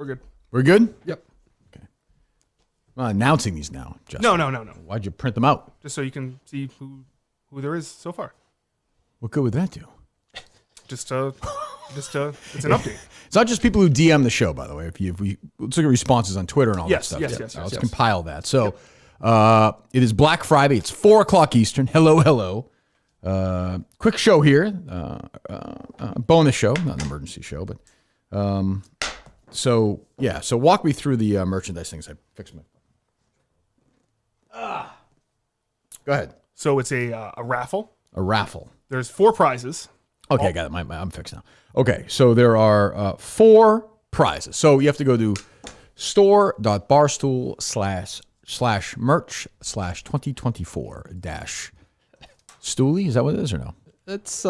We're good. We're good? Yep. Okay. I'm not announcing these now, Justin. No. Why'd you print them out? Just so you can see who there is so far. What good would that do? It's an update. It's not just people who DM the show, by the way. Let's look at responses on Twitter and all that stuff. Yes. Let's compile that. So it is Black Friday. It's 4 o'clock Eastern. Hello. Quick show here. Bonus show, not an emergency show, but so walk me through the merchandise things. I fixed my. Go ahead. So it's a raffle. A raffle. There's 4 prizes. Okay, I got it. I'm fixed now. Okay, so there are 4 prizes. So you have to go to store.barstool/merch/2024-Stoolie. Is that what it is or no? That's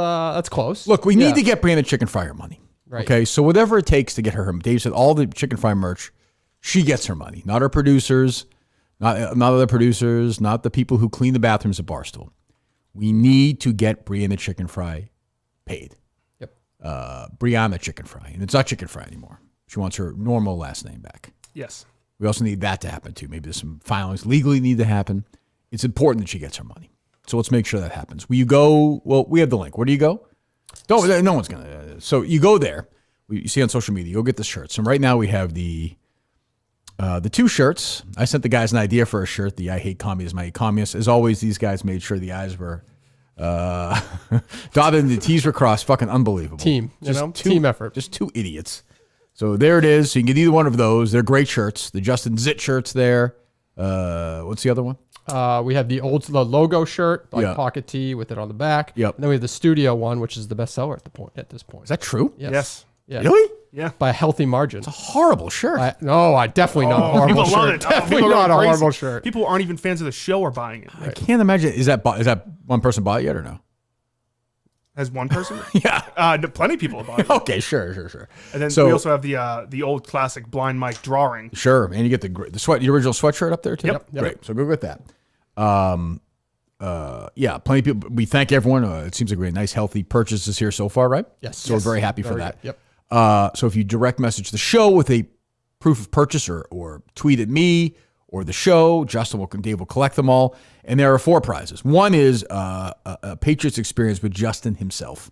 close. Look, we need to get Brianna Chicken Fry her money. Right. Okay, so whatever it takes to get her. Dave said all the Chicken Fry merch, she gets her money. Not our producers, not other producers, not the people who clean the bathrooms at Barstool. We need to get Brianna Chicken Fry paid. Yep. Brianna Chicken Fry. And it's not Chicken Fry anymore. She wants her normal last name back. Yes. We also need that to happen too. Maybe there's some filings legally need to happen. It's important that she gets her money. So let's make sure that happens. Will you go? Well, we have the link. Where do you go? No one's going to. So you go there. You see on social media. You'll get the shirts. And right now we have the 2 shirts. I sent the guys an idea for a shirt. The I Hate Communism, I Hate Communists. As always, these guys made sure the I's were dotted and the T's were crossed. Fucking unbelievable. Team effort. Just 2 idiots. So there it is. So you can get either one of those. They're great shirts. The Justin Zitt shirts there. What's the other one? We have the logo shirt, pocket tee with it on the back. Yep. And then we have the studio one, which is the bestseller at this point. Is that true? Yes. Yeah. Really? Yeah. By a healthy margin. It's a horrible shirt. I definitely not a horrible People shirt. love it. Definitely People not a go crazy. horrible shirt. People who aren't even fans of the show are buying it. I can't imagine. Is that one person bought it yet or no? Has one person? Yeah. Plenty of people have bought it. Okay, sure. And then we also have the old classic blind Mike drawing. Sure, and you get the original sweatshirt up there too. Yep. Great. So go get that. Plenty of people. We thank everyone. It seems like we had nice, healthy purchases here so far, right? Yes. So we're very happy for that. Good. Yep. So if you direct message the show with a proof of purchase or tweet at me or the show, Dave will collect them all. And there are 4 prizes. One is a Patriots experience with Justin himself.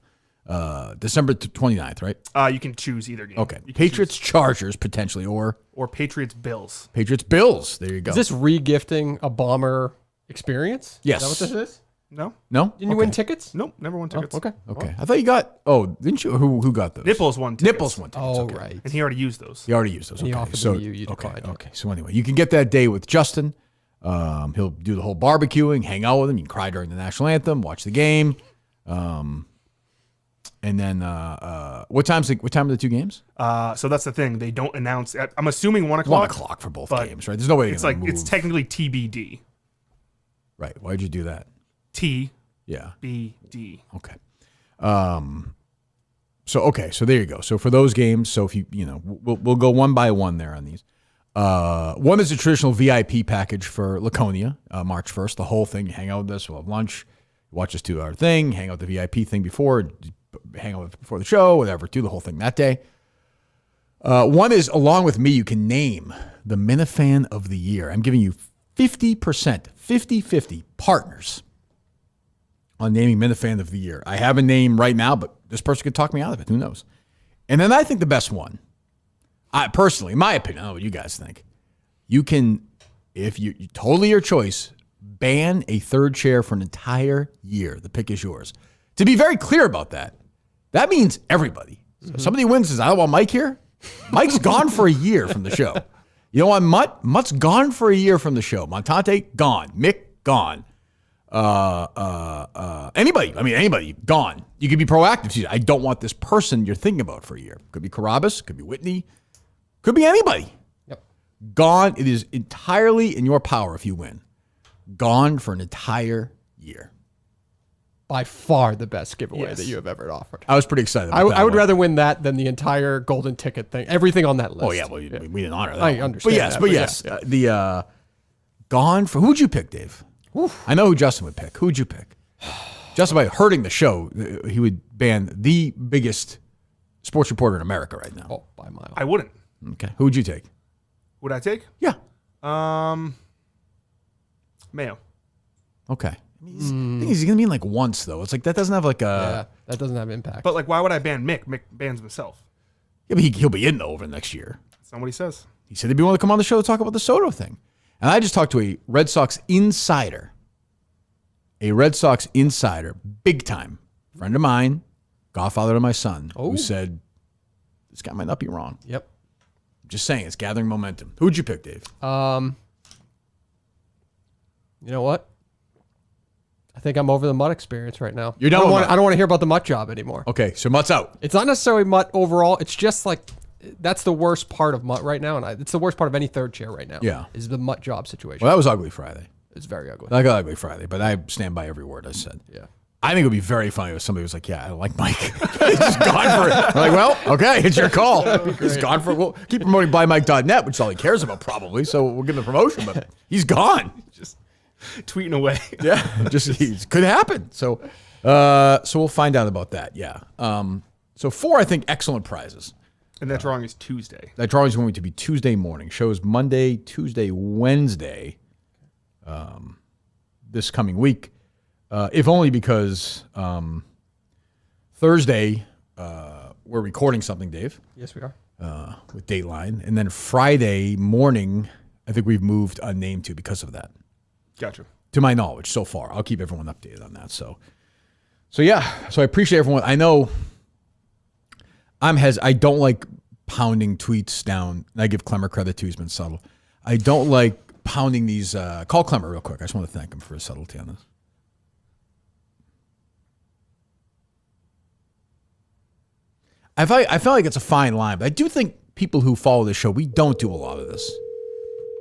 December 29th, right? You can choose either game. Okay. Patriots Chargers potentially or Patriots Bills. Patriots Bills. There you go. Is this re-gifting a bomber experience? Yes. Is that what this is? No. Didn't you win tickets? Nope. Never won tickets. Okay. I thought you got. Oh, didn't you? Who got those? Nipples won tickets. Nipples won tickets. Oh, okay. right. And he already used those. He already used those. He Okay. offered So them to you declined. Okay. So anyway, you can get that day with Justin. He'll do the whole barbecuing, hang out with him. You can cry during the national anthem, watch the game. And then what are the 2 games? So that's the thing. They don't announce. I'm assuming 1 o'clock. 1 o'clock for both games, right? There's no way it's it's technically TBD. Right. Why'd you do that? TBD. Yeah. Okay. So there you go. So for those games, so if we'll go one by one there on these. One is a traditional VIP package for Laconia, March 1st. The whole thing. You hang out with us. We'll have lunch. Watch us do our thing. Hang out with the VIP thing before. Hang out before the show. Whatever. Do the whole thing that day. One is along with me. You can name the Minifan of the Year. I'm giving you 50%, 50-50 partners on naming Minifan of the Year. I have a name right now, but this person could talk me out of it. Who knows? And then I think the best one, personally, in my opinion, I don't know what you guys think. You can, if you totally your choice, ban a 3rd chair for an entire year. The pick is yours. To be very clear about that means everybody. So if somebody wins says, I don't want Mike here. Mike's gone for a year from the show. You know what, Mutt? Mutt's gone for a year from the show. Montante, gone. Mick, gone. Anybody, gone. You could be proactive. I don't want this person you're thinking about for a year. Could be Carabas, could be Whitney, could be anybody. Yep. Gone. It is entirely in your power if you win. Gone for an entire year. By far the best giveaway that you have ever offered. I was pretty excited about that. I would rather win that than the entire golden ticket thing. Everything on that list. Oh, yeah. Well, we didn't honor that. I understand. But yes. The gone for, who'd you pick, Dave? Oof. I know who Justin would pick. Who'd you pick? Justin, by hurting the show, he would ban the biggest sports reporter in America right now. Oh, by a mile. I wouldn't. Okay. Who would you take? Would I take? Yeah. Mayo. Okay. I mean, he's going to mean like once, though. It's like that doesn't have like a... Yeah, that doesn't have impact. But like, why would I ban Mick? Mick bans himself. Yeah, but he'll be in, though, over the next year. That's not what he says. He said he'd be willing to come on the show to talk about the Soto thing. And I just talked to a Red Sox insider. A Red Sox insider, big time. Friend of mine, godfather to my son, who said, this guy might not be wrong. Yep. Just saying, it's gathering momentum. Who'd you pick, Dave? You know what? I think I'm over the Mutt experience right now. You're done with Mutt. I don't want to hear about the Mutt job anymore. Okay, so Mutt's out. It's not necessarily Mutt overall. It's just like that's the worst part of Mutt right now, and it's the worst part of any third chair right now. Yeah. Is the Mutt job situation. Well, that was ugly Friday. It's very ugly. That got ugly Friday, but I stand by every word I said. Yeah. I think it would be very funny if somebody was like, yeah, I like Mike. He's just gone for it. I'm like, well, okay, it's your call. He's gone for it. We'll keep promoting blindmike.net, which is all he cares about probably, so we'll give him the promotion, but he's gone. Just tweeting away. Yeah, it could happen. So we'll find out about that, yeah. So 4, I think, excellent prizes. And that drawing is Tuesday. That drawing is going to be Tuesday morning. Shows Monday, Tuesday, Wednesday this coming week. If only because Thursday we're recording something, Dave. Yes, we are. With Dateline. And then Friday morning, I think we've moved a name to because of that. Gotcha. To my knowledge so far. I'll keep everyone updated on that. So yeah. So I appreciate everyone. I know I don't like pounding tweets down. And I give Clemmer credit too. He's been subtle. I don't like pounding these. Call Clemmer real quick. I just want to thank him for his subtlety on this. I feel like it's a fine line, but I do think people who follow this show, we don't do a lot of this.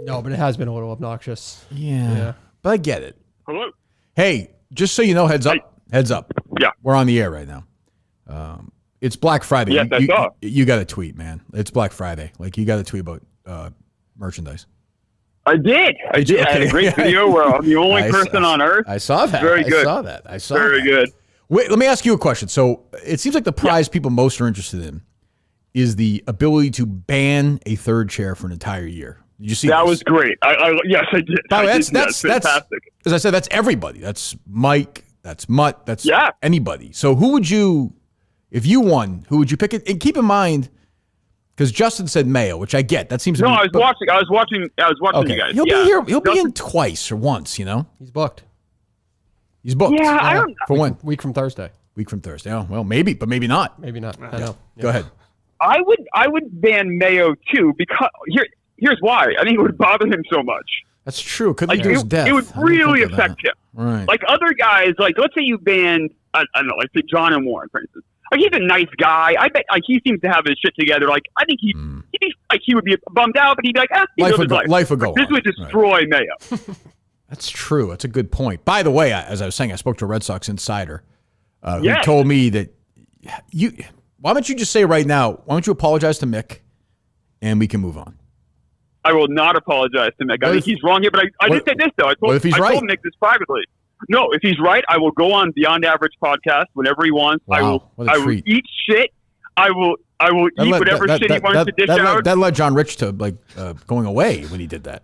No, but it has been a little obnoxious. Yeah. But I get it. Hello? Hey, just so you know, heads up. Heads up. Yeah. We're on the air right now. It's Black Friday. Yes, I saw. You got to tweet, man. It's Black Friday. Like, you got to tweet about merchandise. I did. I had a great video where I'm the only person on Earth. I saw that. Very good. I saw Very that. good. Wait, let me ask you a question. So it seems like the prize people most are interested in is the ability to ban a third chair for an entire year. Did you see that? This Was great. Yes, I did. By the way, that's fantastic. As I said, that's everybody. That's Mike. That's Mutt. That's anybody. So who would you, if you won, who would you pick? And keep in mind, because Justin said Mayo, which I get. That seems. No, I was watching okay. you guys. He'll be here. He'll be in twice or once. You know, He's booked. He's booked. Yeah, I don't. For when? Week from Thursday. Week from Thursday. Oh, well, maybe, but maybe not. Maybe not. I know. Yeah. Go ahead. I would ban Mayo too because here's why. I think it would bother him so much. That's true. Could lead to his death. It would really affect him. Right. Like other guys, like let's say you banned, I don't know, like say John and Warren, for instance. Like he's a nice guy. I bet like he seems to have his shit together. Like I think he would be bummed out, but he'd be like, life would go on. This would destroy Mayo. That's true. That's a good point. By the way, as I was saying, I spoke to a Red Sox insider who told me that why don't you just say right now, why don't you apologize to Mick and we can move on? I will not apologize to Mick. I think he's wrong here, but I did say this, though. I told Mick this privately. No, if he's right, I will go on Beyond Average podcast whenever he wants. Wow, I will eat shit. I will eat whatever shit he wants to dish out. That led John Rich to going away when he did that.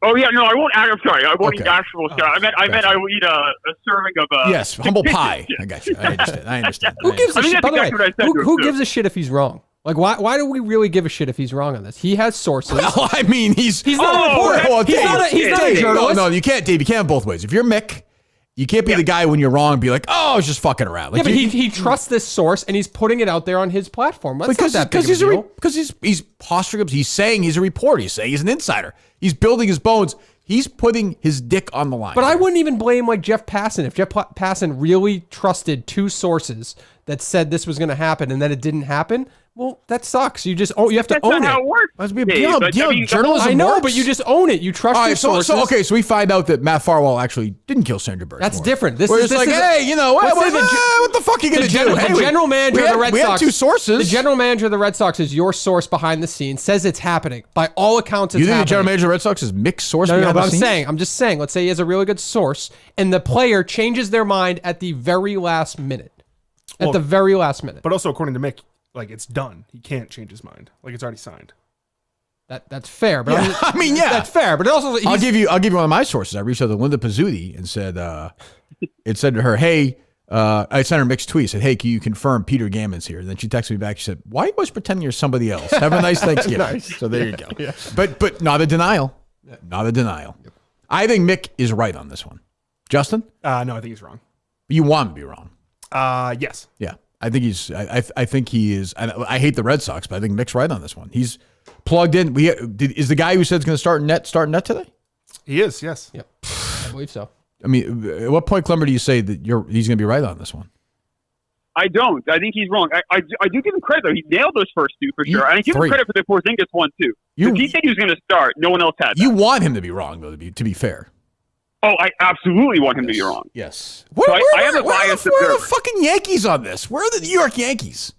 Oh yeah, no, I won't. I'm sorry, I won't eat actual stuff. I meant I will eat a serving of yes, humble pie. I got you. I understand. Who gives a shit? By the way, who gives a shit if he's wrong? Like, why do we really give a shit if he's wrong on this? He has sources. Well, I mean, he's not a reporter. He's not a journalist. No, you can't, Dave. You can't have both ways. If you're Mick, you can't be the guy when you're wrong and be like, oh, I was just fucking around. Like, yeah, but he trusts this source and he's putting it out there on his platform. Because he's posturing up. He's saying he's a reporter. He's saying he's an insider. He's building his bones. He's putting his dick on the line. But I wouldn't even blame like Jeff Passan. If Jeff Passan really trusted two sources that said this was going to happen and then it didn't happen, well, that sucks. You just you have to own it. That's not how it works. Journalism I know, works. but you just own it. You trust your sources. So we find out that Matt Farwell actually didn't kill Sandra Birch. That's different. This is like, hey, you know, what the fuck are you going to do? The general manager of the Red Sox. We had two sources. The general manager of the Red Sox is your source behind the scenes. Says it's happening. By all accounts, it's happening. You think the general manager of the Red Sox is Mick's source? No, but I'm just saying. Let's say he has a really good source, and the player changes their mind at the very last minute. At the very last minute. But also, according to Mick, like it's done. He can't change his mind. Like it's already signed. That's fair. But Yeah, I mean, yeah. That's fair. But also, I'll give you one of my sources. I reached out to Linda Pizzuti and said, it said to her, hey, I sent her Mick's tweet. Said, hey, can you confirm Peter Gammon's here? And then she texted me back. She said, why are you always pretending you're somebody else? Have a nice Thanksgiving. Nice. So there you go. Yeah. But not a denial. Yeah. Not a denial. Yep. I think Mick is right on this one. Justin? No, I think he's wrong. You want him to be wrong. Yes. Yeah. I think he's. I think he is. I hate the Red Sox, but I think Mick's right on this one. He's plugged in. Is the guy who said he's going to start net today? He is. Yes. Yep. I believe so. I mean, at what point, Clemmer, do you say that he's going to be right on this one? I don't. I think he's wrong. I do give him credit, though. He nailed those first two for sure. And I give him credit for the Porzingis one, too. Because he said he was going to start. No one else had that. You want him to be wrong, though, to be fair. Oh, I absolutely want him to be wrong. Yes. I have a bias where are the fucking Yankees on this? Where are the New York Yankees?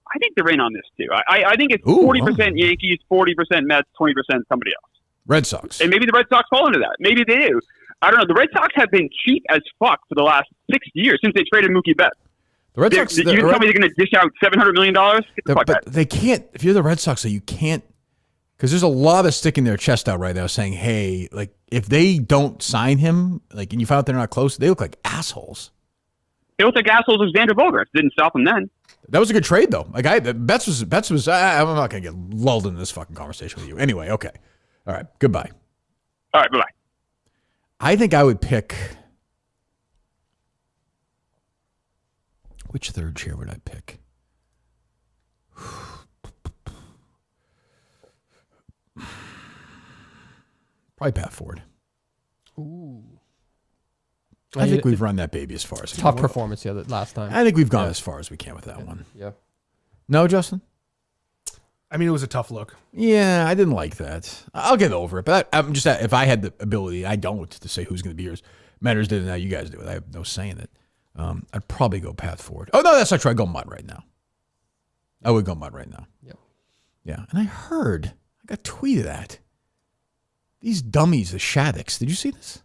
I think they're in on this, too. I think it's 40% Yankees, 40% Mets, 20% somebody else. Red Sox. And maybe the Red Sox fall into that. Maybe they do. I don't know. The Red Sox have been cheap as fuck for the last 6 years since they traded Mookie Betts. The Red Sox. You tell me they're going to dish out $700 million? But they can't. If you're the Red Sox, you can't. Because there's a lot of sticking their chest out right now saying, hey, like, if they don't sign him, like, and you find out they're not close, they look like assholes. They look like assholes with Xander Bogaerts. Didn't stop them then. That was a good trade, though. Like, Betts was. I'm not going to get lulled into this fucking conversation with you. Anyway, okay. All right. Goodbye. All right. Bye-bye. I think I would pick. Which third chair would I pick? Probably Pat Ford. Ooh. I think we've run that baby as far as tough performance last time. I think we've gone as far as we can with that one. Yeah. No, Justin? I mean, it was a tough look. Yeah, I didn't like that. I'll get over it. But I'm just, if I had the ability, I don't, to say who's going to be yours. Matters did it, now you guys do it. I have no say in it. I'd probably go Pat Ford. Oh, no, that's not true. I'd go Mudd right now. I would go Mudd right now. Yep. Yeah. And I got tweeted at. These dummies, the Shaddix. Did you see this?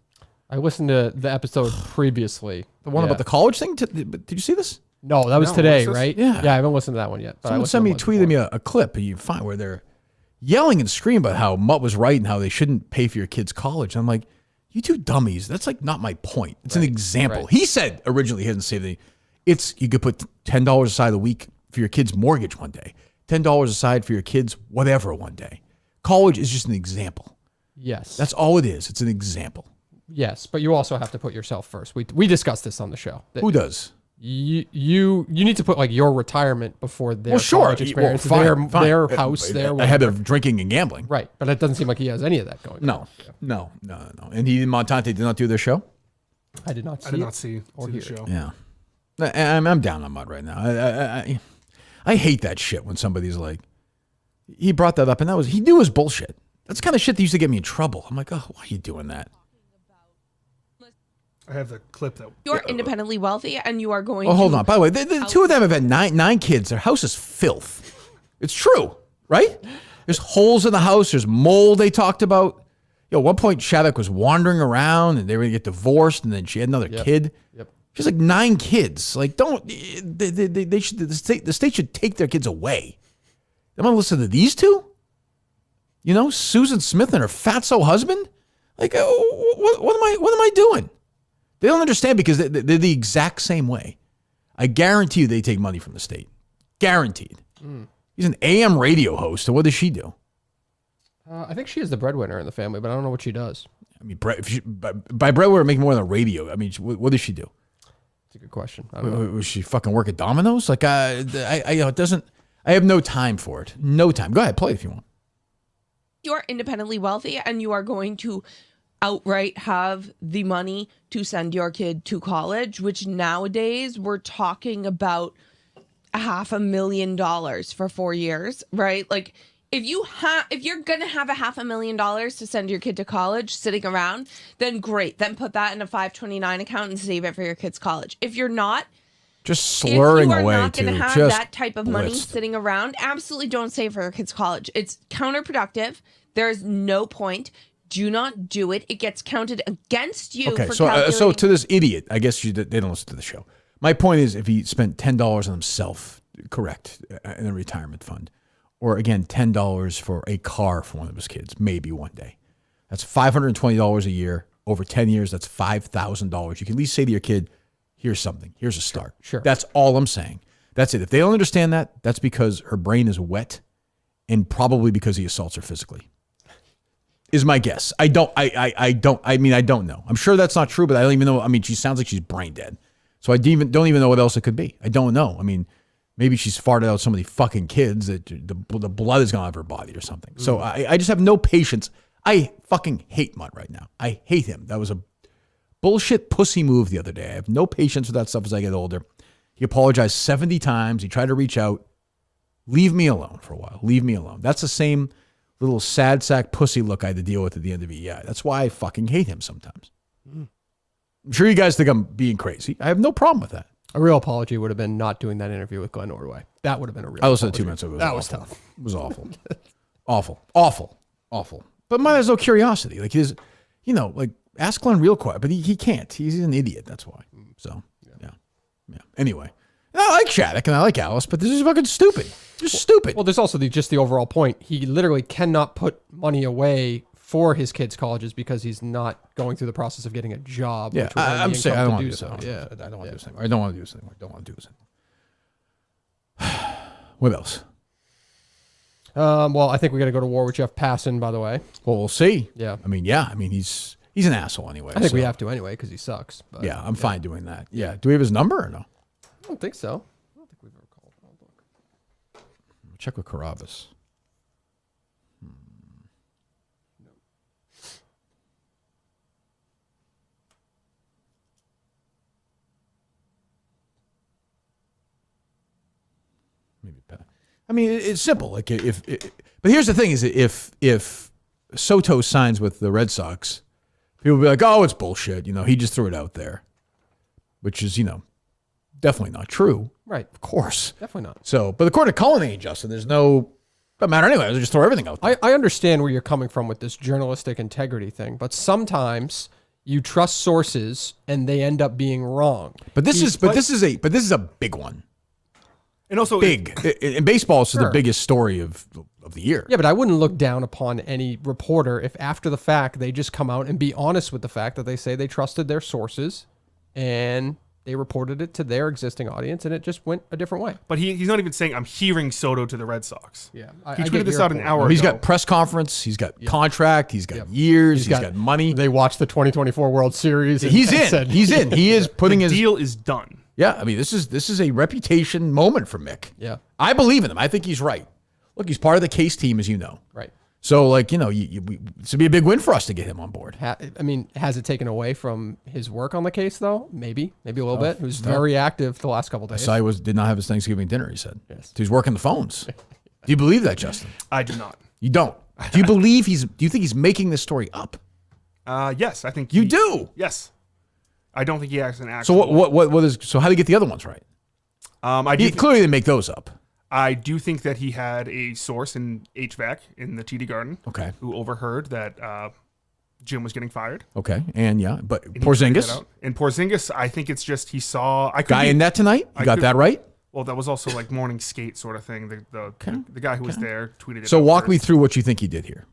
I listened to the episode previously. The one about the college thing? Did you see this? No, that was today, right? Yeah. Yeah, I haven't listened to that one yet. But Someone tweeted me a clip you find where they're yelling and screaming about how Mutt was right and how they shouldn't pay for your kids' college. And I'm like, you two dummies. That's like not my point. It's an example. Right. He said originally he hadn't saved anything. You could put $10 aside a week for your kid's mortgage one day, $10 aside for your kids whatever one day. College is just an example. Yes. That's all it is. It's an example. Yes, but you also have to put yourself first. We discussed this on the show. Who does? You need to put like your retirement before their college experience, their house, their ahead of drinking and gambling. Right, but it doesn't seem like he has any of that going. No. And he and Montante did not do their show? I did not see the show. Yeah. I'm down on Mudd right now. I hate that shit when somebody's like, he brought that up and he knew his bullshit. That's the kind of shit that used to get me in trouble. I'm like, oh, why are you doing that? I have the clip that you're independently wealthy and you are going. Oh, hold on. By the way, the two of them have had nine kids. Their house is filth. It's true, right? There's holes in the house. There's mold. They talked about. At one point, Shattuck was wandering around, and they were gonna get divorced, and then she had another kid. Yep. She's like 9 kids. Like, don't they should the state should take their kids away. They want to listen to these two. You know, Susan Smith and her fatso husband. Like, what am I doing? They don't understand because they're the exact same way. I guarantee you they take money from the state. Guaranteed. He's an AM radio host, and what does she do? I think she is the breadwinner in the family, but I don't know what she does. I mean, by breadwinner, making more than radio. I mean, what does she do? That's a good question. I don't know. Was she fucking work at Domino's? Like, it doesn't. I have no time for it. No time. Go ahead, play it if you want. You're independently wealthy, and you are going to outright have the money to send your kid to college, which nowadays we're talking about $500,000 for 4 years, right? Like if you're gonna have $500,000 to send your kid to college sitting around, then great. Then put that in a 529 account and save it for your kid's college. If you're not, just slurring away, if you are not going to have that type of money blitzed. sitting around, absolutely don't save for your kid's college. It's counterproductive. There's no point. Do not do it. It gets counted against you. Okay, for so to this idiot, I guess they don't listen to the show. My point is, if he spent $10 on himself, correct, in a retirement fund, or again, $10 for a car for one of his kids, maybe one day. That's $520 a year. Over 10 years, that's $5,000. You can at least say to your kid, here's something. Here's a start. Sure. That's all I'm saying. That's it. If they don't understand that, that's because her brain is wet and probably because he assaults her physically. Is my guess. I don't know. I'm sure that's not true, but I don't even know. I mean, she sounds like she's brain dead. So I don't even know what else it could be. I don't know. I mean, maybe she's farted out so many fucking kids that the blood is gone out of her body or something. So I just have no patience. I fucking hate Mutt right now. I hate him. That was a bullshit pussy move the other day. I have no patience with that stuff as I get older. He apologized 70 times. He tried to reach out. Leave me alone for a while. Leave me alone. That's the same little sad sack pussy look I had to deal with at the end of EI. That's why I fucking hate him sometimes. I'm sure you guys think I'm being crazy. I have no problem with that. A real apology would have been not doing that interview with Glenn Ordway. That would have been a real I listened apology. to 2 minutes ago. That was tough. It was awful. Awful. But Mutt has no curiosity. Like his, like ask Glenn real quick, but he can't. He's an idiot. That's why. So yeah. Anyway, and I like Shattuck and I like Alice, but this is fucking stupid. Just stupid. Well, there's also just the overall point. He literally cannot put money away for his kids' colleges because he's not going through the process of getting a job. Yeah, which would earn the I'm saying I income don't want to to do do so. this. Yeah, I don't want to do this anymore. I don't want to do this anymore. I don't want to do this anymore. What else? Well, I think we got to go to war with Jeff Passan, by the way. Well, we'll see. Yeah. I mean, he's an asshole anyway. I think we have to anyway because he sucks. But, Yeah, I'm fine doing that. Yeah. Do we have his number or no? I don't think so. I don't think we've ever called. I'll look. Check with Carabas. Maybe. I mean, it's simple. Like but here's the thing: is if Soto signs with the Red Sox, people will be like, "Oh, it's bullshit." He just threw it out there, which is definitely not true. Right. Of course. Definitely not. So, but according to Cullinane, Justin, there's no doesn't matter anyway. They just throw everything out there. I understand where you're coming from with this journalistic integrity thing, but sometimes you trust sources and they end up being wrong. But this is a big one. And also, Big in baseball, this is the Sure. biggest story of the year. Yeah, but I wouldn't look down upon any reporter if after the fact they just come out and be honest with the fact that they say they trusted their sources and they reported it to their existing audience and it just went a different way. But he's not even saying I'm hearing Soto to the Red Sox. Yeah, He tweeted this out an hour He's ago. got press conference. He's got contract. He's got years. He's got money. They watched the 2024 World Series. And He's and in. said- He's in. He is putting The his deal is done. Yeah, I mean, this is a reputation moment for Mick. Yeah. I believe in him. I think he's right. Look, he's part of the Case team, as you know. Right. So, like, this would be a big win for us to get him on board. I mean, has it taken away from his work on the case, though? Maybe a little bit. He was very active the last couple of days. So he did not have his Thanksgiving dinner, he said. Yes. So he's working the phones. Do you believe that, Justin? I do not. You don't. Do you believe do you think he's making this story up? Yes, I think You do. Yes, I don't think he has an So actual. so how do you get the other ones right? I do. Clearly didn't make those up. I do think that he had a source in HVAC in the TD Garden. Okay. Who overheard that Jim was getting fired. Okay. And yeah, but And he tweeted that Porzingis, out. And Porzingis, I think it's just he saw. guy in net tonight. You got that right? Well, that was also like morning skate sort of thing. The guy who was there tweeted it. So out walk me first. through what you think he did here.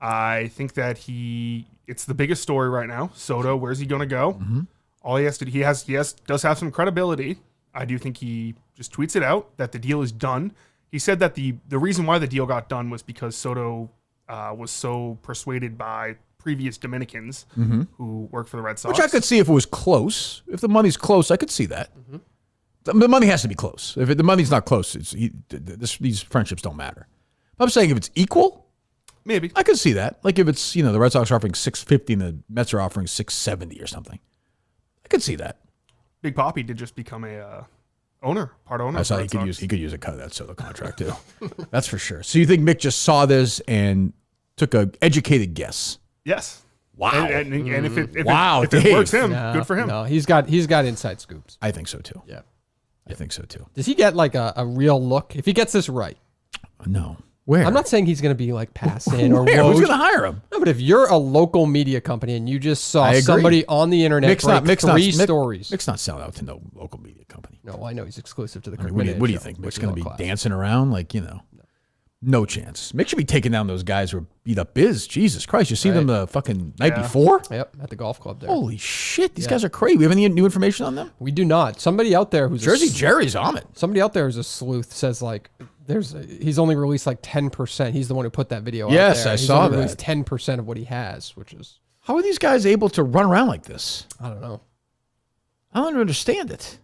I think that it's the biggest story right now. Soto, where's he going to go? Mm-hmm. All he has to does have some credibility. I do think he just tweets it out that the deal is done. He said that the reason why the deal got done was because Soto was so persuaded by previous Dominicans who work for the Red Sox. Which I could see if it was close. If the money's close, I could see that. The money has to be close. If the money's not close, these friendships don't matter. I'm saying if it's equal, Maybe. I could see that. Like if it's, the Red Sox are offering $650 and the Mets are offering $670 or something. I could see that. Big Papi did just become a part owner. I of saw the he Red could Sox. use a cut of that Soto contract too. That's for sure. So you think Mick just saw this and took a educated guess? Yes. Wow. And if it Dave. works him, No, good for him. No, he's got inside scoops. I think so too. Yeah. I think so too. Does he get like a real look? If he gets this right, No. Where? I'm not saying he's going to be like Passan or Where? Who's Woj. going to hire him? No, but if you're a local media company and you just saw I agree. somebody on the internet break three stories. Mick's not selling out to no local media company. No, I know he's exclusive to the I mean, Cricket what do you show, think? which Mick's is going to all be class. dancing around like, No chance. Mick should be taking down those guys who beat up Biz. Jesus Christ. You see them the fucking night before? Yep, at the golf club there. Holy shit. These guys are crazy. We have any new information on them? We do not. Somebody out there who's Jersey Jerry's on it. Somebody out there who's a sleuth says like he's only released like 10%. He's the one who put that video out there. Yes, I saw that. Released 10% of what he has, which is How are these guys able to run around like this? I don't know. I don't understand it.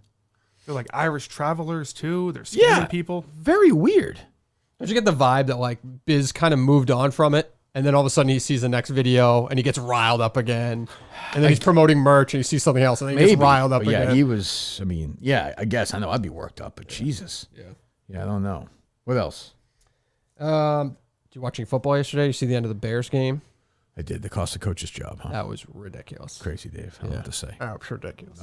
They're like Irish travelers too. They're scamming people. Very weird. Don't you get the vibe that like Biz kind of moved on from it, and then all of a sudden he sees the next video and he gets riled up again, and then he's promoting merch and he sees something else and then he gets riled up again. Yeah, he was. I mean, yeah, I guess I know I'd be worked up, but Jesus. Yeah, I don't know. What else? Did you watching football yesterday? You see the end of the Bears game? I did. The cost of coach's job, huh? That was ridiculous. Crazy, Dave. I don't know what to say. Oh, ridiculous.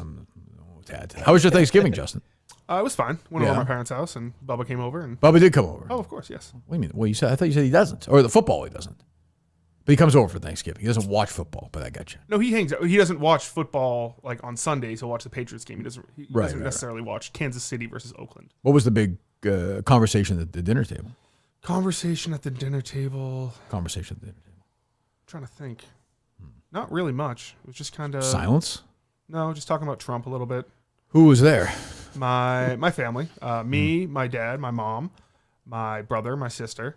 How was your Thanksgiving, Justin? It was fine. Went over to my parents' house and Bubba came over. And Bubba did come over. oh, of course, yes. Wait a minute. Well, I thought you said he doesn't. Or the football he doesn't. But he comes over for Thanksgiving. He doesn't watch football, but I got you. No, he hangs out. He doesn't watch football like on Sundays. He'll watch the Patriots game. He doesn't necessarily watch Kansas City versus Oakland. What was the big conversation at the dinner table? Conversation at the dinner table. Trying to think. Not really much. It was just kind of silence. No, just talking about Trump a little bit. Who was there? My family. Me, my dad, my mom, my brother, my sister,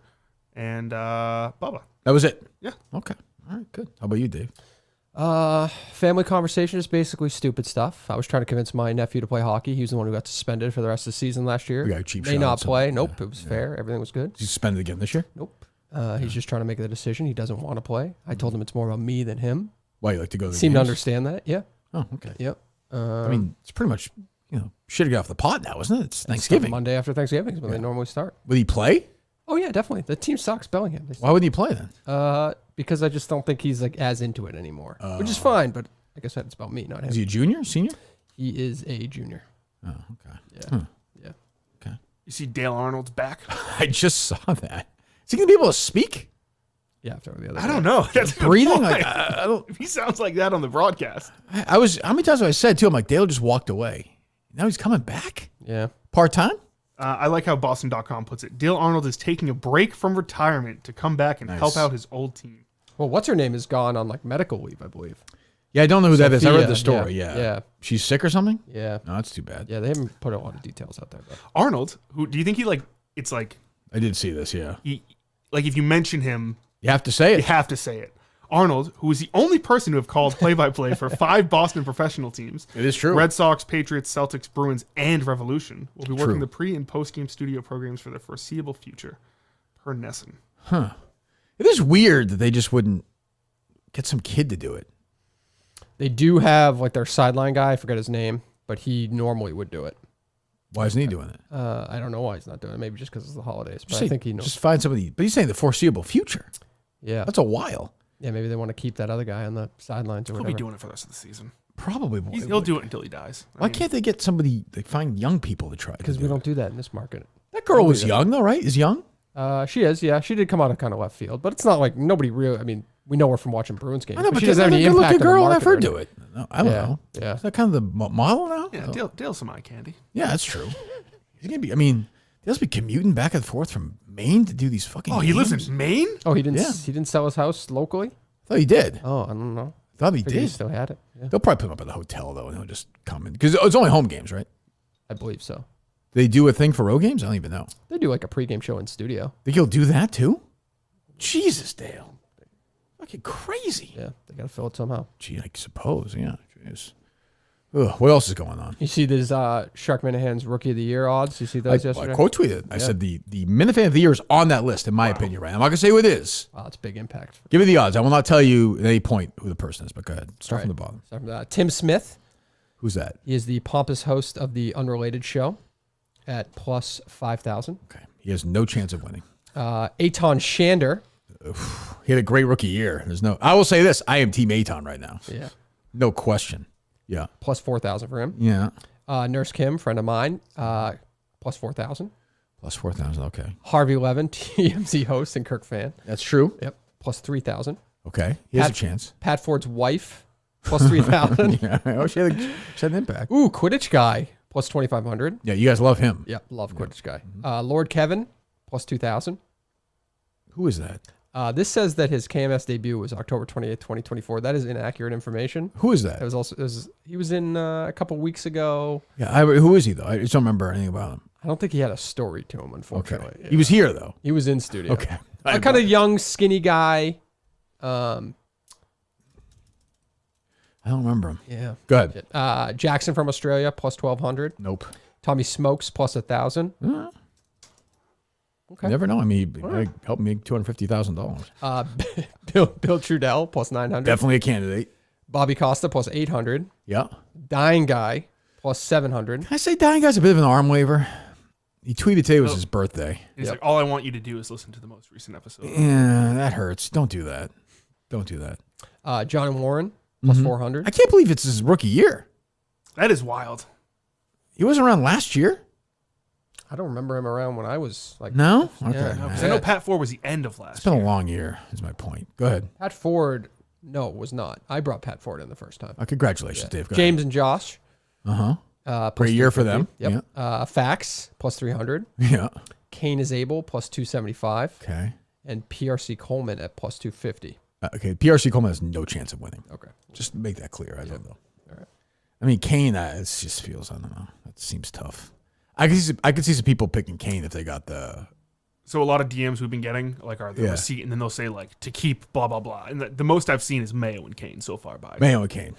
and Bubba. That was it? Yeah. Okay. All right, good. How about you, Dave? Family conversation is basically stupid stuff. I was trying to convince my nephew to play hockey. He was the one who got suspended for the rest of the season last year. We got a cheap May shot not at play. something. Nope, it was fair. Everything was good. Is he suspended again this year? Nope. He's just trying to make the decision. He doesn't want to play. I told him it's more about me than him. Why, you like to go to the Seemed to games? understand that. Yeah. Oh, okay. Yep. I mean, it's pretty much, shit to get off the pot now, isn't it? It's Thanksgiving. Monday after Thanksgiving is when they normally start. Would he play? Oh, yeah, definitely. The team sucks Bellingham. Why wouldn't he play then? Because I just don't think he's like as into it anymore, which is fine. But like I said, it's about me, not him. Is he a junior, senior? He is a junior. Oh, okay. Yeah. Yeah. Okay. You see Dale Arnold's back? I just saw that. Is he going to be able to speak? Yeah, after the other I don't know. That's a good Breathing? point. Like, I don't. He sounds like that on the broadcast. I was. How many times have I said too? I'm like, Dale just walked away. Now he's coming back. Yeah. Part time. I like how Boston.com puts it. Dale Arnold is taking a break from retirement to come back and help out his old team. Well, what's her name is gone on like medical leave, I believe. Yeah, I don't know who that is. I read the Sophia, story. yeah. Yeah. Yeah. She's sick or something? Yeah. No, that's too bad. Yeah, they haven't put a lot of details out there. But. Arnold, who do you think it's like I did see this, yeah. if you mention him, You have to say you it. have to say it. Arnold, who is the only person to have called play-by-play for 5 Boston professional teams. It is true. Red Sox, Patriots, Celtics, Bruins, and Revolution will be working True. the pre- and post-game studio programs for the foreseeable future, per Nesson. It is weird that they just wouldn't get some kid to do it. They do have like their sideline guy, I forget his name, but he normally would do it. Why isn't he doing it? I don't know why he's not doing it. Maybe just because it's the holidays. But Say, I think he knows. Just find somebody. But he's saying the foreseeable future. Yeah. That's a while. Yeah, maybe they want to keep that other guy on the sidelines or He'll whatever. be doing it for the rest of the season. Probably. He'll do it until he dies. Why can't they get somebody? They find young people to try. Because we don't do that in this market. That girl was young though, right? Is young? She is, yeah. She did come out of kind of left field, but it's not like nobody really. I mean, we know her from watching Bruins games. I know, but she doesn't have any good impact looking on the girl. market I've heard or do it. No, I don't know. Yeah. Is that kind of the model now? Yeah, Dale's some eye candy. Yeah, that's true. He's gonna be. I mean, Dale's be commuting back and forth from Maine to do these fucking. Oh, he lives games. in Maine? Oh, he didn't. Yeah. He didn't sell his house locally. I thought he did. Oh, I don't know. I thought he Figured he did. still had it. Yeah. They'll probably put him up at the hotel though, and he'll just come in because it's only home games, right? I believe so. They do a thing for road games. I don't even know. They do like a pregame show in studio. Think he'll do that too? Jesus, Dale, fucking crazy. Yeah, they got to fill it somehow. Gee, I suppose. Yeah. Jeez. Ugh, what else is going on? You see this Shark Minahan's Rookie of the Year odds? You see those yesterday? I quote tweeted. I said the Minifan of the Year is on that list, in my opinion, right? I'm not going to say who it is. Wow, it's big impact. Give me the odds. I will not tell you at any point who the person is, but go ahead. Start from the bottom. Start from the, Tim Smith. Who's that? He is the pompous host of the Unrelated Show at plus 5,000. Okay. He has no chance of winning. Eitan Shander. He had a great rookie year. I will say this. I am Team Aton right now. Yeah. No question. Yeah. Plus 4,000 for him. Yeah. Nurse Kim, friend of mine, plus 4,000. Plus 4,000. Okay. Harvey Levin, TMZ host and Kirk fan. That's true. Yep. Plus 3,000. Okay. He has a chance. Pat Ford's wife, plus 3,000. Yeah. Oh, she had an impact. Ooh, Quidditch guy, plus 2,500. Yeah. You guys love him. Yep. Love Quidditch guy. Lord Kevin, plus 2,000. Who is that? This says that his KMS debut was October 28th, 2024. That is inaccurate information. Who is that? He was in a couple weeks ago. Yeah, who is he though? I just don't remember anything about him. I don't think he had a story to him, unfortunately. Okay. He was here though. He was in studio. Okay. A kind of young, skinny guy. I don't remember him. Yeah. Go ahead. Jackson from Australia, plus 1,200. Nope. Tommy Smokes, plus 1,000. Okay. You never know. I mean, he helped me $250,000. Bill Trudell, plus 900. Definitely a candidate. Bobby Costa, plus 800. Yeah. Dying Guy, plus 700. Can I say Dying Guy's a bit of an arm waver? He tweeted today was his birthday. He's like, all I want you to do is listen to the most recent episode. Yeah, that hurts. Don't do that. Don't do that. John and Warren, plus 400. I can't believe it's his rookie year. That is wild. He wasn't around last year? I don't remember him around when I was like. No? Okay. Yeah. No, 'cause I know Pat Ford was the end of last It's been a long year, is my point. Go ahead. Pat Ford, no, it was not. I brought Pat Ford in the first time. Congratulations, Dave. Go James and Josh. Great year for them. Yep. Fax, plus 300. Yeah. Kane is able, plus 275. Okay. And PRC Coleman at plus 250. Okay. PRC Coleman has no chance of winning. Okay. Just make that clear. I don't know. All right. I mean, Kane, it just feels, I don't know. That seems tough. I could see some people picking Kane if they got the. So a lot of DMs we've been getting are the receipt, and then they'll say like to keep blah blah blah. And the most I've seen is Mayo and Kane so far. Mayo and Kane.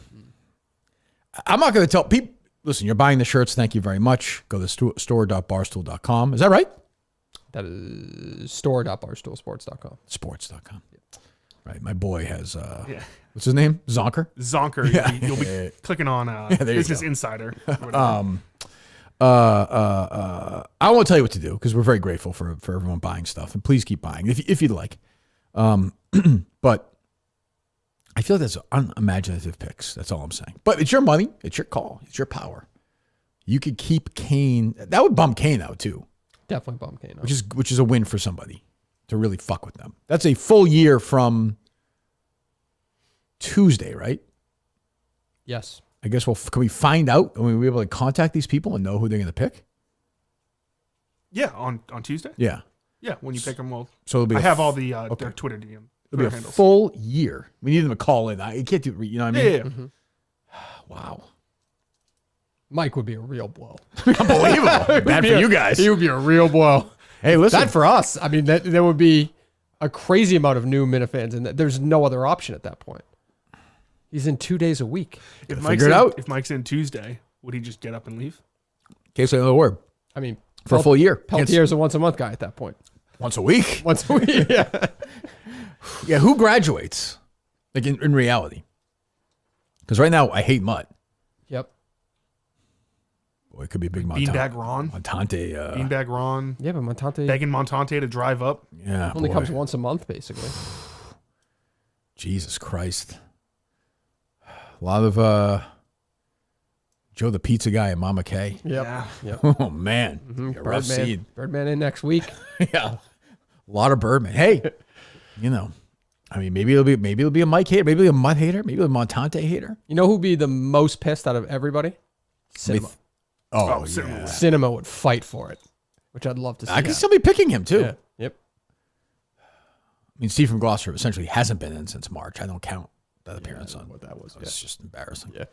I'm not going to tell people. Listen, you're buying the shirts. Thank you very much. Go to store.barstool.com. Is that right? That is store.barstoolsports.com. Sports.com. Right. My boy has. What's his name? Zonker. Yeah. You'll be clicking on Business Insider. I won't tell you what to do because we're very grateful for everyone buying stuff, and please keep buying if you'd like. But I feel like that's unimaginative picks. That's all I'm saying. But it's your money. It's your call. It's your power. You could keep Kane. That would bump Kane out too. Definitely bump Kane out. Which is a win for somebody to really fuck with them. That's a full year from Tuesday, right? Yes. I guess can we find out? Will we be able to contact these people and know who they're going to pick? Yeah, on Tuesday. Yeah. Yeah, when you pick them, so it'll be I have all the their Twitter DM. It'll be a handles. full year. We need them to call in. I can't do. You know what I mean? Yeah. Mm-hmm. Wow. Mike would be a real blow. Unbelievable. Bad for you guys. He would be a real blow. Hey, listen. Bad for us. I mean, there would be a crazy amount of new Minifans, and there's no other option at that point. He's in 2 days a week. If Mike's in Tuesday, would he just get up and leave? Can't say another word. I mean, for a full year. Peltier's a once-a-month guy at that point. Once a week? Once a week, yeah. Yeah, who graduates? Like in reality? Because right now, I hate Mutt. Yep. Boy, it could be a big Montante. Beanbag Ron. Beanbag Ron. Yeah, but Montante. Begging Montante to drive up. Yeah, only comes once a month, basically. Jesus Christ. A lot of Joe the Pizza Guy and Mama K. Yep. Oh, man. Mm-hmm. Rough seed. Birdman in next week. Yeah. A lot of Birdman. Hey, I mean, maybe it'll be a Mike hater, maybe it'll be a Mutt hater, maybe a Montante hater. You know who'd be the most pissed out of everybody? Cinema. Yeah. Cinema would fight for it, which I'd love to see. I could still be picking him, too. Yeah. Yep. I mean, Steve from Gloucester essentially hasn't been in since March. I don't count that appearance on what that was. It's just embarrassing. Yeah.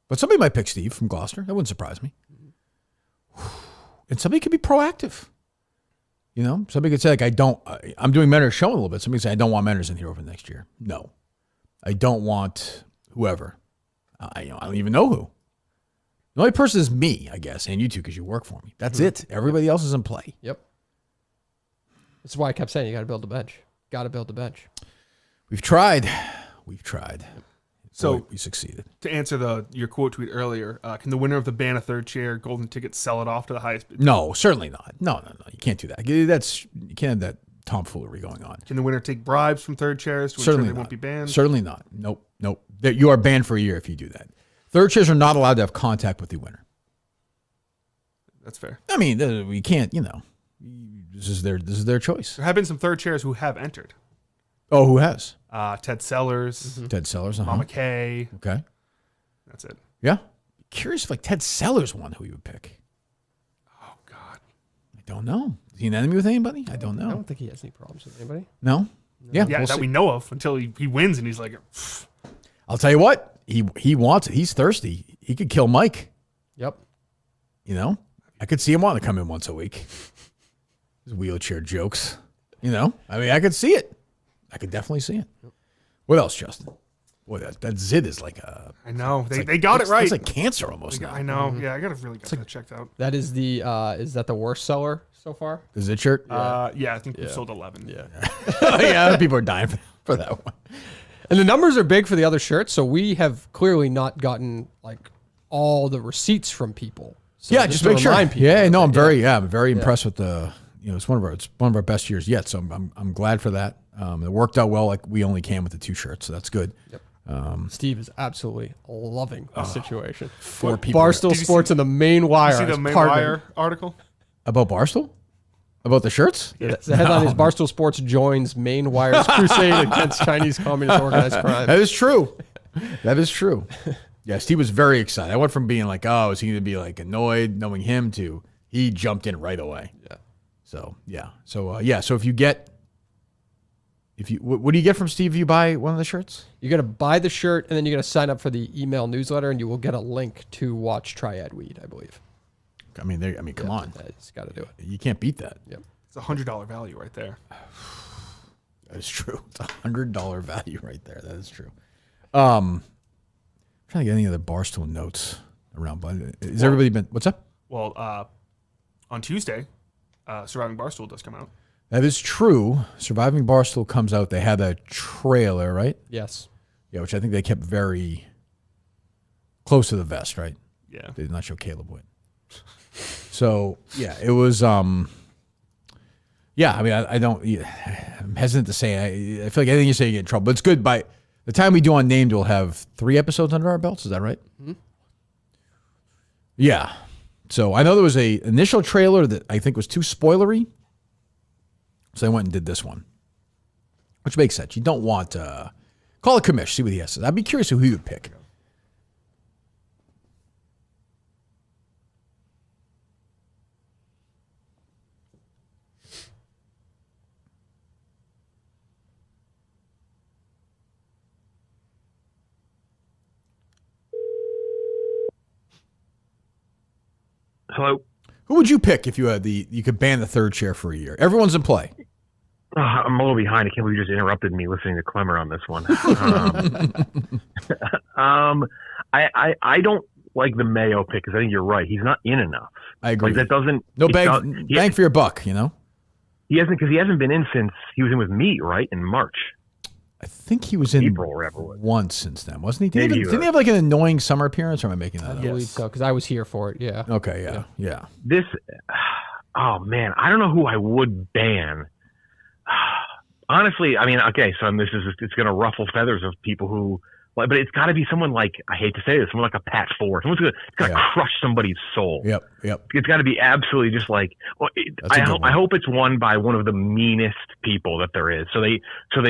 But somebody might pick Steve from Gloucester. That wouldn't surprise me. And somebody could be proactive. Somebody could say, like, I'm doing Mentor's show a little bit. Somebody could say, I don't want Mentor's in here over next year. No. I don't want whoever. I don't even know who. The only person is me, I guess, and you two because you work for me. That's it. Everybody else is in play. Yep. That's why I kept saying you got to build a bench. Got to build a bench. We've tried. So we succeeded. To answer your quote tweet earlier, can the winner of the ban a third chair golden ticket sell it off to the highest bid? No, certainly not. No. You can't do that. You can't have that tomfoolery going on. Can the winner take bribes from third chairs to ensure they won't be banned? Certainly not. Nope. You are banned for a year if you do that. Third chairs are not allowed to have contact with the winner. That's fair. I mean, we can't. This is their choice. There have been some third chairs who have entered. Oh, who has? Ted Sellers. Ted Sellers. Mama K. Okay. That's it. Yeah. Curious if Ted Sellers won, who you would pick. Oh God. don't know. Is he an enemy with anybody? I don't know. I don't think he has any problems with anybody. No? Yeah, Yeah, we'll that see. we know of until he wins and he's like, "Pfft." I'll tell you what. He wants it. He's thirsty. He could kill Mike. Yep. You know? I could see him wanting to come in once a week. His wheelchair jokes. You know? I mean, I could see it. I could definitely see it. What else, Justin? Boy, that zit is like a... I know. They got it right. It's like cancer almost now. I know. Yeah, I got to really get that checked out. That is is that the worst seller so far? The zit shirt? Yeah, I think we sold 11. Yeah. Yeah, people are dying for that one. And the numbers are big for the other shirts, so we have clearly not gotten like all the receipts from people. So Yeah, just make sure. remind people Yeah, no, that- I'm very impressed with the. You know, it's one of our best years yet. So I'm glad for that. It worked out well. Like we only came with the 2 shirts, so that's good. Yep. Steve is absolutely loving the situation. 4 people Barstool Sports and the main wire. You see the is main partnering. wire article? about Barstool, about the shirts. The headline is Barstool Sports joins main wire's crusade against Chinese communist organized crime. That is true. That is true. Yes, he was very excited. I went from being like, oh, is he going to be like annoyed knowing him to he jumped in right away. Yeah. So yeah. So So what do you get from Steve if you buy one of the shirts? You got to buy the shirt, and then you got to sign up for the email newsletter, and you will get a link to watch Triad Weed, I believe. I mean, come on, Just got to do it. you can't beat that. Yep. It's a $100 value right there. That is true. It's $100 value right there. That is true. I'm trying to get any other Barstool notes around, but has everybody been? What's up? Well, on Tuesday, Surviving Barstool does come out. That is true. Surviving Barstool comes out. They had a trailer, right? Yes. Yeah, which I think they kept very close to the vest, right? Yeah. They did not show Caleb Witt. So yeah, it was. Yeah, I mean, I don't. I'm hesitant to say. I feel like anything you say, you get in trouble. But it's good. By the time we do Unnamed, we'll have 3 episodes under our belts. Is that right? Mm-hmm. Yeah. So I know there was a initial trailer that I think was too spoilery. So I went and did this one, which makes sense. You don't want call a commish, see what he has to say. I'd be curious who he would pick. Hello. Who would you pick if you had you could ban the 3rd chair for a year? Everyone's in play. I'm a little behind. I can't believe you just interrupted me listening to Clemmer on this one. I don't like the Mayo pick because I think you're right. He's not in enough. I agree. Like that doesn't bang for your buck. You know. He hasn't been in since he was in with me right in March. I think he was in April or whatever it was. Once since then, wasn't he? Maybe Didn't he have like an annoying summer appearance, or am I making that I up? believe so, because I was here for it. Yeah. Okay. Yeah. This, oh man, I don't know who I would ban. Honestly, I mean, okay, so it's going to ruffle feathers of people who, but it's got to be someone like, I hate to say this, someone like a Pat Ford. Someone's going to crush somebody's soul. Yep. It's got to be absolutely just like, I hope it's won by one of the meanest people that there is. So they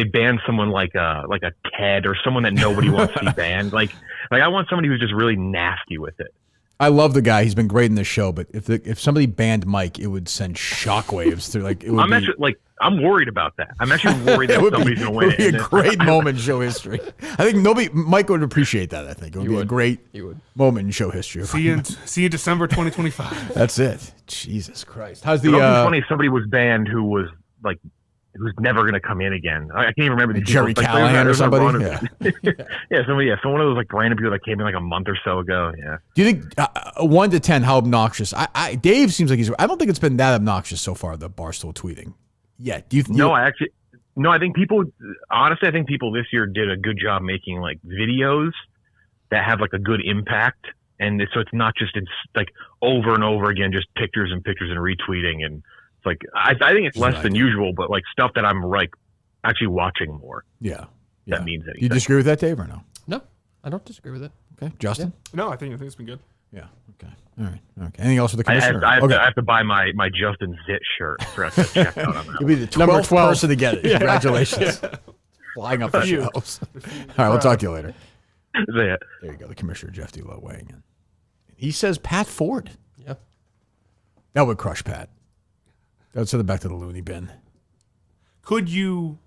ban someone like a Ted or someone that nobody wants to see banned. Like I want somebody who's just really nasty with it. I love the guy. He's been great in the show, but if somebody banned Mike, it would send shockwaves through. Like it would I'm worried about that. I'm actually worried that somebody's going to win. It would be a great moment in show history. I think Mike would appreciate that. I think it would be a great moment in show history. See you in December 2025. That's it. Jesus Christ. How's the? It would be funny if somebody was banned who's never going to come in again. I can't even remember the Jerry Callahan or somebody. Someone of those like random people that came in like a month or so ago. Yeah. Do you think 1 to 10 how obnoxious? Dave seems like I don't think it's been that obnoxious so far. The Barstool tweeting. Yeah. Do you? I think people. Honestly, I think people this year did a good job making like videos that have like a good impact, and so it's not just like over and over again, just pictures and retweeting, and it's like I think it's less than usual, but like stuff that I'm like actually watching more. Yeah. That means anything. You disagree with that, Dave, or no? No, I don't disagree with it. Okay, Justin. Yeah. No, I think it's been good. Yeah. Okay. All right. Okay. Anything else with the commissioner? I have to buy my Justin Zitt shirt for us to check out on that. You'll be the 12th person to get it. Congratulations. Flying up the shelves. All right. We'll talk to you later. There you go. The commissioner, Jeff Dulo, weighing in. He says Pat Ford. Yeah. That would crush Pat. Let's send it back to the loony bin. Could you?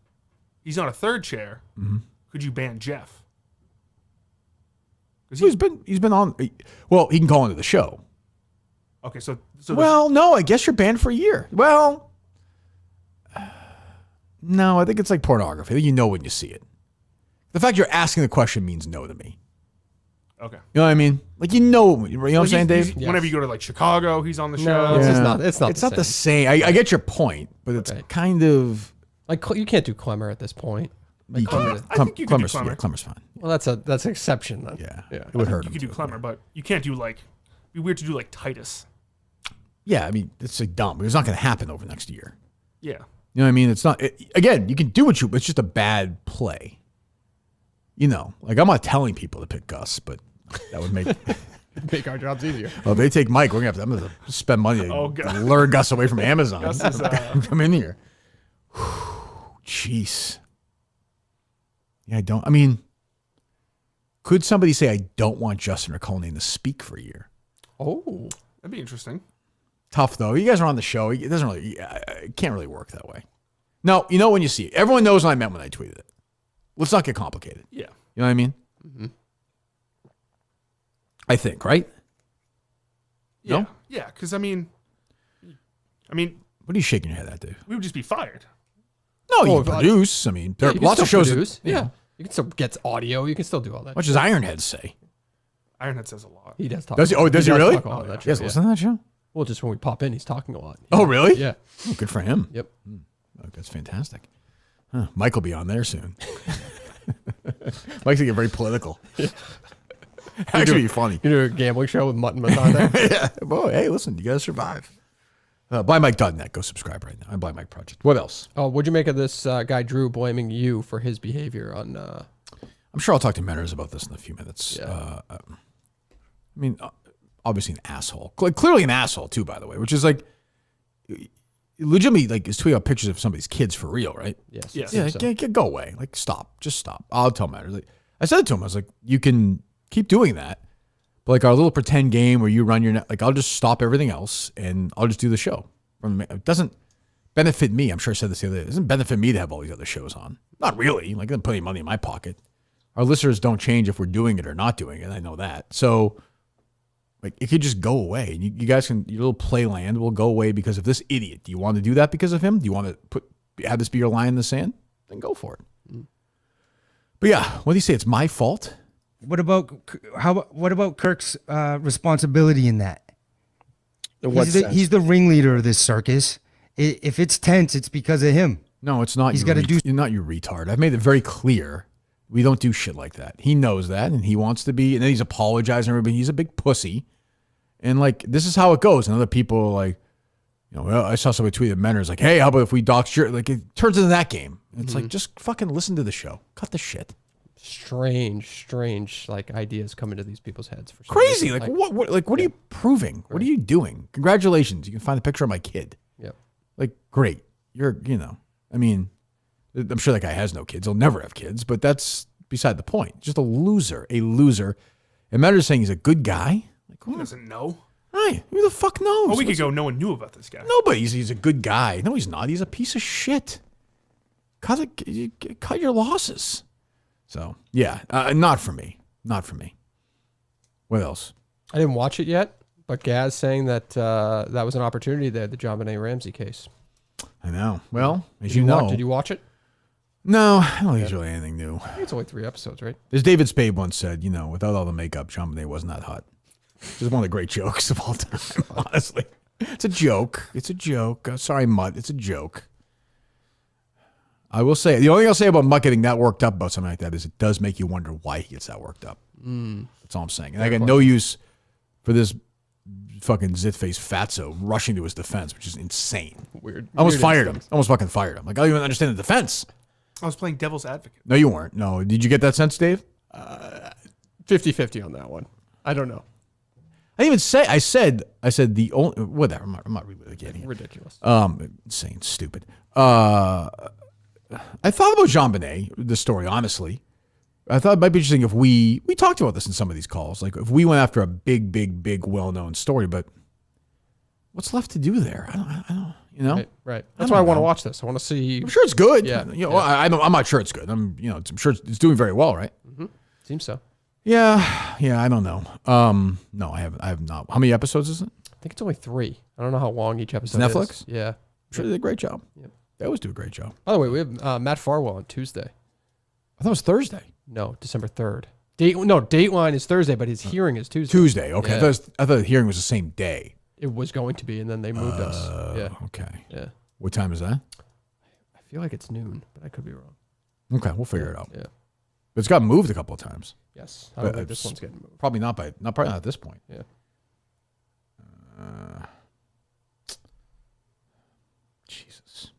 He's on a third chair. Mm-hmm. Could you ban Jeff? He's been on. Well, he can call into the show. Okay, so well, no, I guess you're banned for a year. Well, no, I think it's like pornography. I think you know when you see it. The fact you're asking the question means no to me. Okay. You know what I mean? Like, you know what I'm saying, Dave? Whenever you go to like Chicago, he's on the show. No, it's just not. It's not the same. I get your point, but it's kind of like you can't do Clemmer at this point. Like I think you can do Clemmer. Yeah, Clemmer's fine. Well, that's an exception then. Yeah, yeah. It would hurt. You could do Clemmer, but you can't do like. It'd be weird to do like Titus. Yeah, I mean, it's like dumb. It's not going to happen over next year. Yeah. You know what I mean? It's not. Again, you can do what it's just a bad play. You know, like I'm not telling people to pick Gus, but that would make our jobs easier. Well, if they take Mike, I'm gonna have to spend money to lure Gus away from Amazon. Gus is, come in here. Jeez. Yeah, I don't. I mean, could somebody say I don't want Justin or Colleen to speak for a year? Oh, that'd be interesting. Tough though. You guys are on the show. It doesn't really. It can't really work that way. No, you know when you see it. Everyone knows what I meant when I tweeted it. Let's not get complicated. Yeah. You know what I mean? Mm-hmm. I think, right? Yeah. No? Yeah, because I mean, what are you shaking your head at, Dave? we would just be fired. No, you can produce. I mean, there are lots of shows. Yeah. You can still get audio. You can still do all that. What does Ironhead say? Ironhead says a lot. He does talk. Does he? Oh, does he really? Talk a lot on that show, Yes, listen to that show. Well, just when we pop in, he's talking a lot. Oh, really? Yeah. Oh, good for him. Yep. Oh, that's fantastic. Huh. Mike will be on there soon. Mike's gonna get very political. Actually, funny. You do a gambling show with Mutton on there. Yeah. Boy, hey, listen, you gotta survive. BuyMike.net. Go subscribe right now. I'm Buy Mike Project. What else? Oh, what'd you make of this guy Drew blaming you for his behavior on? I'm sure I'll talk to Menners about this in a few minutes. Yeah. I mean, obviously an asshole. Clearly an asshole too, by the way. Which is like, legitimately, like, is tweeting out pictures of somebody's kids for real, right? Yes. Yes. Yeah. Go away. Like, stop. Just stop. I'll tell Menners. Like, I said it to him. I was like, you can keep doing that, but like our little pretend game where you run your like, I'll just stop everything else and I'll just do the show. It doesn't benefit me. I'm sure I said this the other day. It doesn't benefit me to have all these other shows on. Not really. Like, I didn't put any money in my pocket. Our listeners don't change if we're doing it or not doing it. I know that. So, like, it could just go away. You guys can, your little playland will go away because of this idiot. Do you want to do that because of him? Do you want to have this be your line in the sand? Then go for it. But yeah, what do you say? It's my fault? What about Kirk's responsibility in that? He's the ringleader of this circus. If it's tense, it's because of him. No, it's not. You're not, you retard. I've made it very clear. We don't do shit like that. He knows that, and he wants to be. And then he's apologizing to everybody. He's a big pussy. And like, this is how it goes. And other people are like, you know, well, I saw somebody tweet at Menners like, "Hey, how about if we dox your?" Like, it turns into that game. And it's like, just fucking listen to the show. Cut the shit. Strange like ideas come into these people's heads for some crazy. reason. Like what are you proving? Right. What are you doing? Congratulations, you can find a picture of my kid. Yep. Like, great. I mean, I'm sure that guy has no kids. He'll never have kids, but that's beside the point. Just a loser. And Matter's saying he's a good guy. Like, Who doesn't know? Right. Who the fuck knows? A week ago, no one knew about this guy. Nobody. He's a good guy. No, he's not. He's a piece of shit. Cut your losses. So, yeah, not for me. Not for me. What else? I didn't watch it yet, but Gaz saying that that was an opportunity there, the John Benet Ramsey case. I know. Well, as Did you watch it? No, I don't think it's really anything new. I think it's only 3 episodes, right? As David Spade once said, without all the makeup, John Benet wasn't that hot. This is one of the great jokes of all time, honestly. It's a joke. Sorry, Mutt. It's a joke. I will say, the only thing I'll say about Mutt getting that worked up about something like that is it does make you wonder why he gets that worked up. That's all I'm saying. And I got no use for this fucking zit-faced fatso rushing to his defense, which is insane. Weird. Almost fired him. Almost fucking fired him. Like, I don't even understand the defense. I was playing devil's advocate. No, you weren't. No. Did you get that sense, Dave? 50-50 on that one. I don't know. I didn't even say, I said the only, whatever, I'm not really getting it. Ridiculous. Insane, stupid. I thought about Jean Benet, the story, honestly. I thought it might be interesting if we talked about this in some of these calls. Like, if we went after a big, well-known story, but what's left to do there? I don't, You know, right. That's why I want to watch this. I want to see. I'm sure it's good. Yeah, you know, I'm not sure it's good. I'm sure it's doing very well, right? Mm-hmm. Seems so. Yeah. I don't know. No, I have not. How many episodes is it? I think it's only 3. I don't know how long each episode Netflix? is. Yeah. I'm sure they did a great job. Yep. They always do a great job. By the way, we have Matt Farwell on Tuesday. I thought it was Thursday. No, December 3rd. Dateline is Thursday, but his hearing is Tuesday. Tuesday. Okay. Yeah. I thought the hearing was the same day. It was going to be, and then they moved us. Yeah. Okay. Yeah. What time is that? I feel like it's noon, but I could be wrong. Okay, we'll figure it out. Yeah. But it's got moved a couple of times. Yes. I don't think this it's one's getting moved. Probably not at this point. Yeah. Jesus.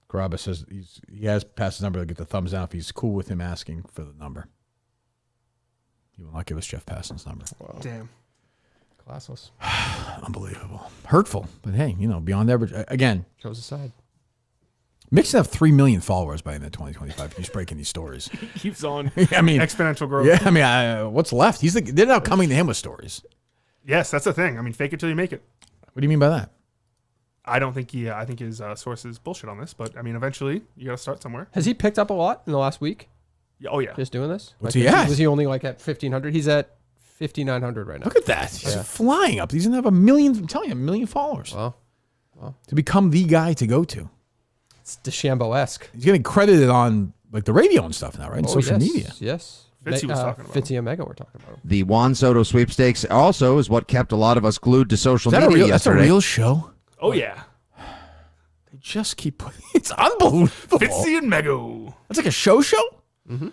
Caraba says he has passed his number to get the thumbs down if he's cool with him asking for the number. He will not give us Jeff Passan's number. Wow. Damn. Classless. Unbelievable. Hurtful. But hey, beyond average. Again. Shows aside. Mick's have 3 million followers by the end of 2025. He's breaking these stories. He keeps on I mean, exponential growth. Yeah, I mean, what's left? They're now coming to him with stories. Yes, that's the thing. I mean, fake it till you make it. What do you mean by that? I don't think I think his source is bullshit on this, but I mean, eventually you got to start somewhere. Has he picked up a lot in the last week? Oh yeah. Just doing this? What's he at? Was he only like at 1,500? He's at 5,900 right now. Look at that. He's flying up. He's going to have 1 million, I'm telling you, 1 million followers. Wow. To become the guy to go to. It's DeChambeau-esque. He's getting credited on like the radio and stuff now, right? And social media. Yes. Fitzy was talking about Fitzy and Mega were talking about him. The Juan Soto sweepstakes also is what kept a lot of us glued to social media That's a yesterday. real show? Oh yeah. They just keep putting it's unbelievable. Fitzy and Mego. That's like a show? Mm-hmm.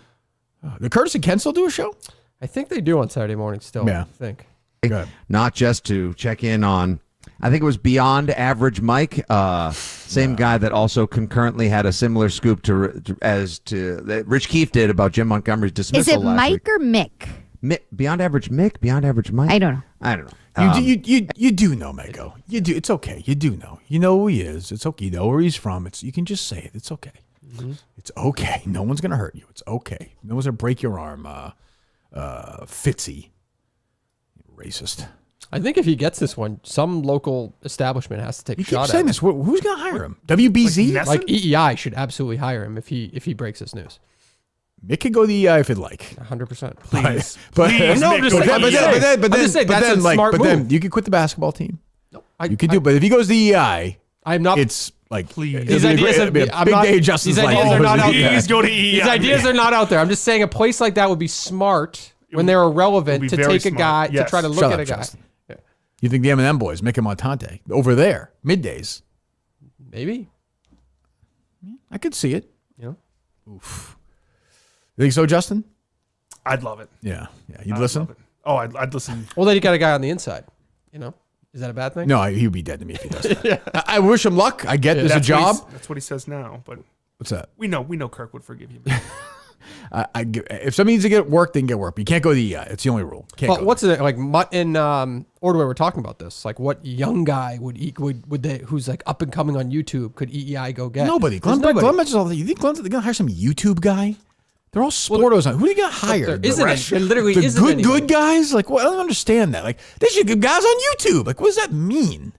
The Curtis and Ken still do a show? I think they do on Saturday morning still. Yeah. I think. Good. Not just to check in on, I think it was Beyond Average Mike, same guy that also concurrently had a similar scoop that Rich Keefe did about Jim Montgomery's dismissal. Is it last Mike week. or Mick? Beyond Average Mick? Beyond Average Mike? I don't know. I don't know. You do know, Mego. You do. It's okay. You do know. You know who he is. It's okay. You know where he's from. You can just say it. It's okay. Mm-hmm. It's okay. No one's gonna hurt you. It's okay. No one's gonna break your arm. Fitzy. Racist. I think if he gets this one, some local establishment has to take a shot at him. You keep saying this. Who's gonna hire him? WBZ? Like EEI should absolutely hire him if he breaks this news. Mick could go to EI if he'd like. 100%. Please. But then you could quit the basketball team. No, you could do, but if he goes to EI, I'm not. it's like Please. These ideas it'd be a big day of Justin's these life. ideas are not out there. Please go to EI. These ideas are not out there. I'm just saying a place like that would be smart when they're irrelevant to take a guy to try to look at a guy. Yeah. You think the M&M boys, Mick and Montante, over there, middays? Maybe. I could see it. Yeah. Oof. You think so, Justin? I'd love it. Yeah. You'd listen? Love it. Oh, I'd listen. Well, then you got a guy on the inside. Is that a bad thing? No, he would be dead to me if he does that. I wish him luck. I get there's a job. That's what he says now. But what's that? We know Kirk would forgive you. If somebody needs to get work, then get work. But you can't go to the EI. It's the only rule. But what's it like? In Ordway, we're talking about this. Like, what young guy would they who's like up and coming on YouTube could EEI go get? Nobody. Glenn mentions all that. You think they're gonna hire some YouTube guy? They're all sportos. Who are you gonna hire? There literally isn't the anybody. good guys. Like, what? I don't understand that. Like, they should get guys on YouTube. Like, what does that mean?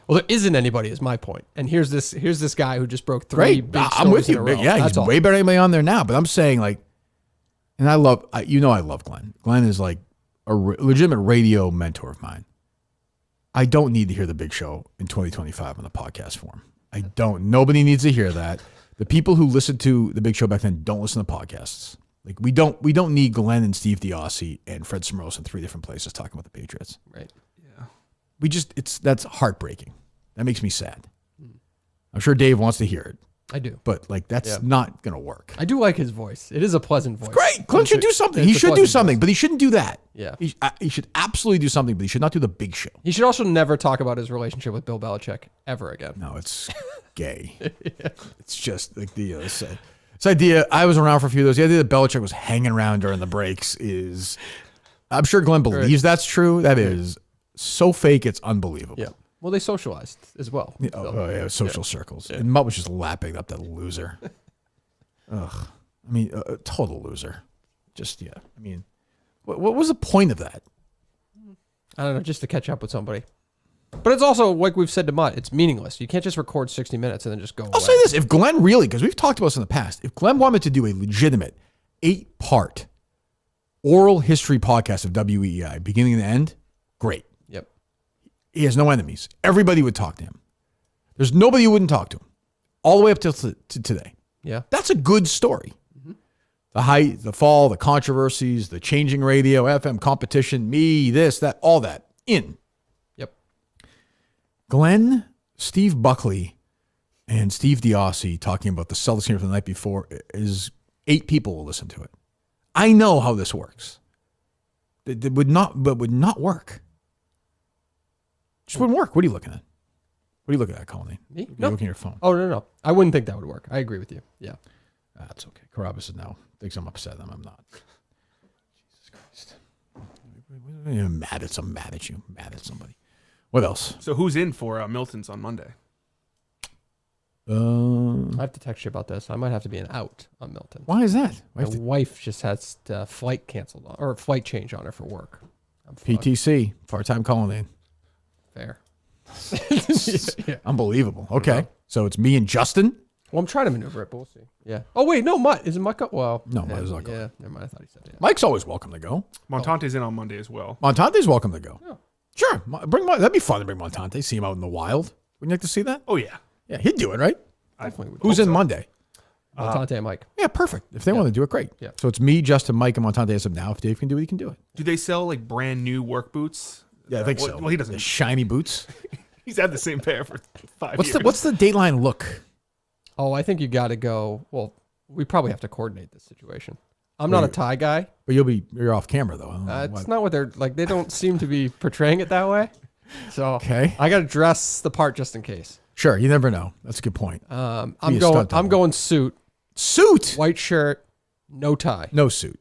Well, there isn't anybody, is my point. And here's this guy who just broke 3 big stories I'm with you. in a row. Yeah, That's he's all. way better than anybody on there now. But I'm saying, like, and I love Glenn. Glenn is like a legitimate radio mentor of mine. I don't need to hear the Big Show in 2025 on the podcast form. I don't. Nobody needs to hear that. The people who listened to the Big Show back then don't listen to podcasts. Like, we don't need Glenn and Steve DiOssi and Fred Smoros in 3 different places talking about the Patriots. Right. Yeah. That's heartbreaking. That makes me sad. I'm sure Dave wants to hear it. I do. But like, that's not going to work. I do like his voice. It is a pleasant voice. Great. Glenn should do something. He should do something, but he shouldn't do that. Yeah. He should absolutely do something, but he should not do the Big Show. He should also never talk about his relationship with Bill Belichick ever again. No, it's gay. It's just like this idea. I was around for a few of those. The idea that Belichick was hanging around during the breaks is, I'm sure Glenn believes that's true. That is so fake. It's unbelievable. Yeah. Well, they socialized as well. Social circles. And Mutt was just lapping up that loser. Ugh. I mean, a total loser. Just, yeah. I mean, what was the point of that? I don't know, just to catch up with somebody. But it's also, like we've said to Mutt, it's meaningless. You can't just record 60 minutes and then just go away. I'll say this. If Glenn really, because we've talked about this in the past, if Glenn wanted to do a legitimate 8-part oral history podcast of WEI, beginning and end, great. Yep. He has no enemies. Everybody would talk to him. There's nobody who wouldn't talk to him. All the way up to today. Yeah. That's a good story. Mm-hmm. The height, the fall, the controversies, the changing radio, FM competition, me, this, that, all that. In. Yep. Glenn, Steve Buckley, and Steve Diossi talking about the Celtics game from the night before is 8 people will listen to it. I know how this works. It would not work. Just wouldn't work. What are you looking at? What are you looking at, Colleen? Me? You're looking at your phone. Oh, no. I wouldn't think that would work. I agree with you. Yeah. That's okay. Carabas is now thinks I'm upset. I'm not. Jesus Christ. I'm mad at some. Mad at you. Mad at somebody. What else? So who's in for Milton's on Monday? I have to text you about this. I might have to be an out on Milton. Why is that? My wife just has flight canceled on, or flight change on her for work. PTC, part-time Colleen. Fair. Yeah. Unbelievable. Okay. So it's me and Justin? Well, I'm trying to maneuver it, but we'll see. Yeah. Oh, wait. No, Mutt. Is it Mutt? Well, no, Mutt is not going. Yeah. Never mind. I thought he said that. Mike's always welcome to go. Montante's in on Monday as well. Montante's welcome to go. Yeah. Sure. That'd be fun to bring Montante. See him out in the wild. Wouldn't you like to see that? Oh, yeah. Yeah, he'd do it, right? Definitely would. Who's in Monday? Montante and Mike. Yeah, perfect. If they want to do it, great. Yeah. So it's me, Justin, Mike, and Montante as of now. If Dave can do it, he can do it. Do they sell like brand new work boots? Yeah, I think so. Well, he doesn't. The shiny boots. He's had the same pair for 5 years. What's the Dateline look? Oh, I think you got to go. Well, we probably have to coordinate this situation. I'm not a tie guy. But you're off camera though. I don't know it's not what they're like. They don't seem to be portraying it that way. So okay, I got to dress the part just in case. Sure, you never know. That's a good point. I'm going suit. Suit. White shirt, no tie. No suit.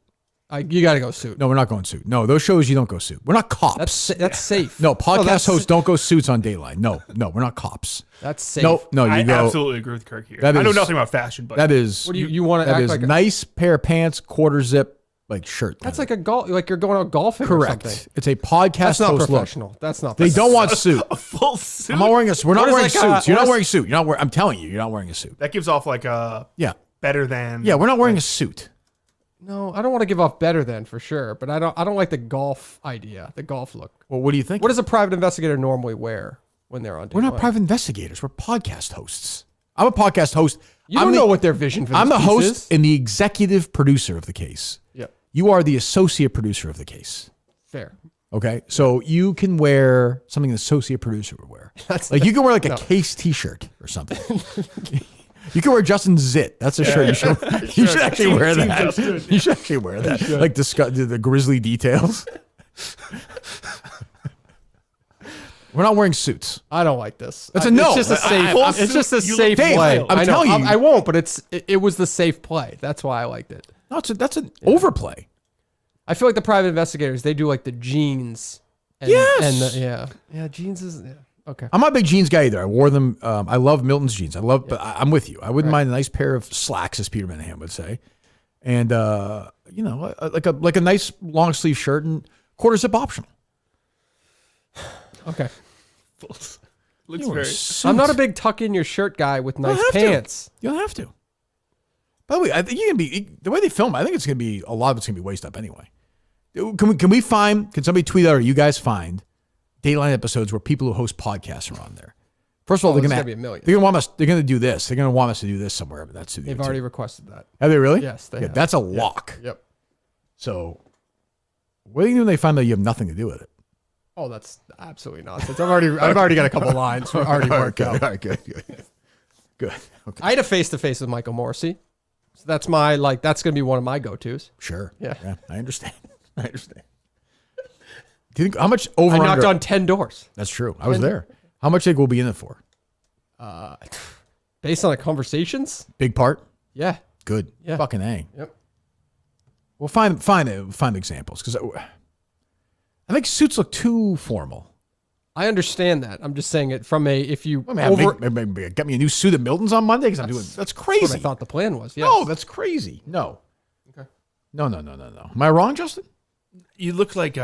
You got to go suit. No, we're not going suit. No, those shows you don't go suit. We're not cops. That's safe. No, podcast hosts don't go suits on Dateline. No, we're not cops. That's safe. No, I go. absolutely agree with Kirk here. I know nothing about fashion, but that is. What do you want to that act is like? Nice pair of pants, quarter zip, like shirt. That's like a golf. Like you're going out golfing. Correct. Or something. It's a podcast That's not host professional. Look. That's not. They don't want suit. A full suit. I'm not wearing a. We're not wearing suits. You're not wearing a suit. I'm telling you, you're not wearing a suit. That gives off like a better than. Yeah, we're not wearing a suit. No, I don't want to give off better than for sure, but I don't like the golf idea, the golf look. Well, what do you think? What does a private investigator normally wear when they're on? We're not private investigators. We're podcast hosts. I'm a podcast host. You don't know what their vision for this I'm the piece host is. and the executive producer of the case. Yep. You are the associate producer of the case. Fair. Okay, so you can wear something an associate producer would wear. You can wear like a case T-shirt or something. You can wear Justin's zit. That's a shirt you should. You should actually wear that. You should actually wear that. Like the grisly details. We're not wearing suits. I don't like this. It's a no. It's just a safe. It's just a safe Dave, play. I'm telling you. I won't, but it was the safe play. That's why I liked it. No, that's an overplay. I feel like the private investigators, they do like the jeans. And, Yes. And jeans is okay. I'm not a big jeans guy either. I wore them. I love Milton's jeans. But I'm with you. I wouldn't mind a nice pair of slacks, as Peter Minahan would say, and like a nice long sleeve shirt and quarter zip optional. Okay. Looks very. I'm not a big tuck in your shirt guy with nice pants. You don't have to. By the way, I think you can be the way they film. I think it's going to be a lot of it's going to be waist up anyway. Can we find? Can somebody tweet out or you guys find Dateline episodes where people who host podcasts are on there? First of all, they're going to be a million. They're going to want us. They're going to do this. They're going to want us to do this somewhere. But that's They've already requested that. Have they really? Yes, they have. That's a lock. Yep. So, what do you do when they find that you have nothing to do with it? Oh, that's absolutely nonsense. I've already got a couple lines already worked out. All right, good. Okay. I had a face-to-face with Michael Morrissey. So that's that's going to be one of my go-tos. Sure. Yeah. I understand. Do you think how much over? I knocked on 10 doors. That's true. I was there. How much do you think we'll be in it for? Based on the conversations? Big part? Yeah. Good. Yeah. Fucking A. Yep. Well, find examples because I think suits look too formal. I understand that. I'm just saying it from get me a new suit at Milton's on Monday because that's crazy. That's what I thought the plan was. Yes. No, that's crazy. No. Okay. No. Am I wrong, Justin? You look like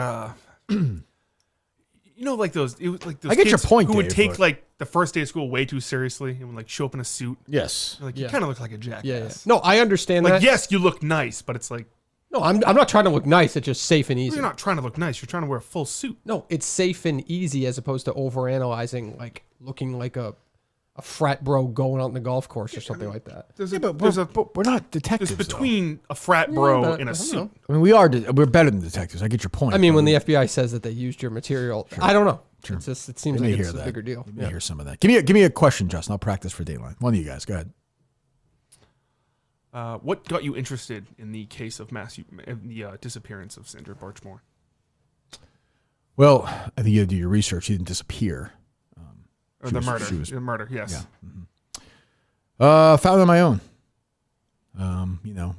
You know, like those. It was like those I get your kids point, who would Dave, take but- like the first day of school way too seriously and would like show up in a suit. Yes. Like you Yeah. kind of look like a jackass. Yeah. No, I understand Like that. yes, you look nice, but it's like No, I'm not trying to look nice. It's just safe and easy. you're not trying to look nice. You're trying to wear a full suit. No, it's safe and easy as opposed to overanalyzing, like looking like a frat bro going out in the golf course or something like that. But we're not detectives. There's between a frat bro but and I a don't suit. know. I mean, we're better than detectives. I get your point. I mean, when the FBI says that they used your material, I don't know. Sure. It's just, it seems Let me like hear it's a that. bigger deal. Let me hear some of that. Give me a question, Justin. I'll practice for Dateline. One of you guys, go ahead. What got you interested in the case of the disappearance of Sandra Barchmore? Well, I think you had to do your research. She didn't disappear. Or She the was- murder. she was- The murder, yes. Yeah. Found it on my own.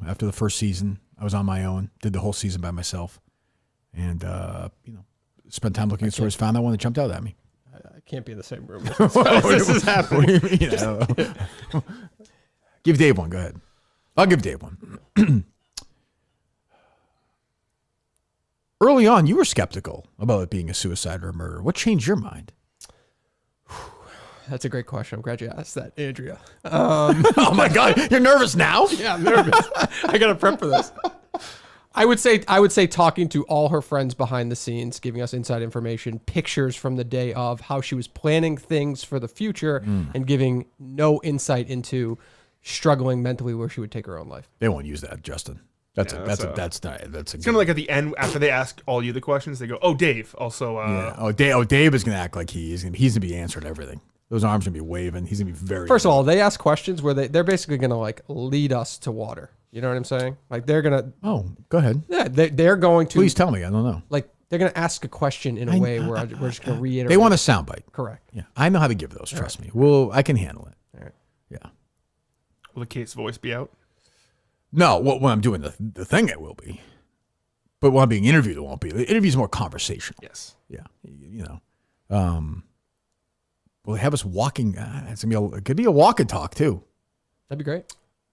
After the first season, I was on my own. Did the whole season by myself, and spent time looking at stories. Found that one that jumped out at me. I can't be in the same room. This is happening. Give Dave one. Go ahead. I'll give Dave one. Early on, you were skeptical about it being a suicide or a murder. What changed your mind? That's a great question. I'm glad you asked that, Andrea. Oh my God, you're nervous now? Yeah, I'm nervous. I got to prep for this. I would say talking to all her friends behind the scenes, giving us inside information, pictures from the day of how she was planning things for the future, and giving no insight into struggling mentally where she would take her own life. They won't use that, Justin. That's It's good. kind of like at the end after they ask all you the questions, they go, "Oh, Dave." Also, Dave is gonna act like he's gonna be answering everything. Those arms are gonna be waving. He's gonna be very. First of all, they ask questions where they're basically gonna like lead us to water. You know what I'm saying? Like they're gonna. Oh, go ahead. Yeah, they're going to. Please tell me. I don't know. Like they're gonna ask a question in a way where we're just gonna reiterate. They want a soundbite. Correct. Yeah, I know how to give those. Trust me. Well, I can handle it. All right. Yeah. will the case voice be out? No, when I'm doing the thing, it will be. But when I'm being interviewed, it won't be. The interview's more conversational. Yes. Yeah. Will they have us walking? It could be a walk and talk too. That'd be great.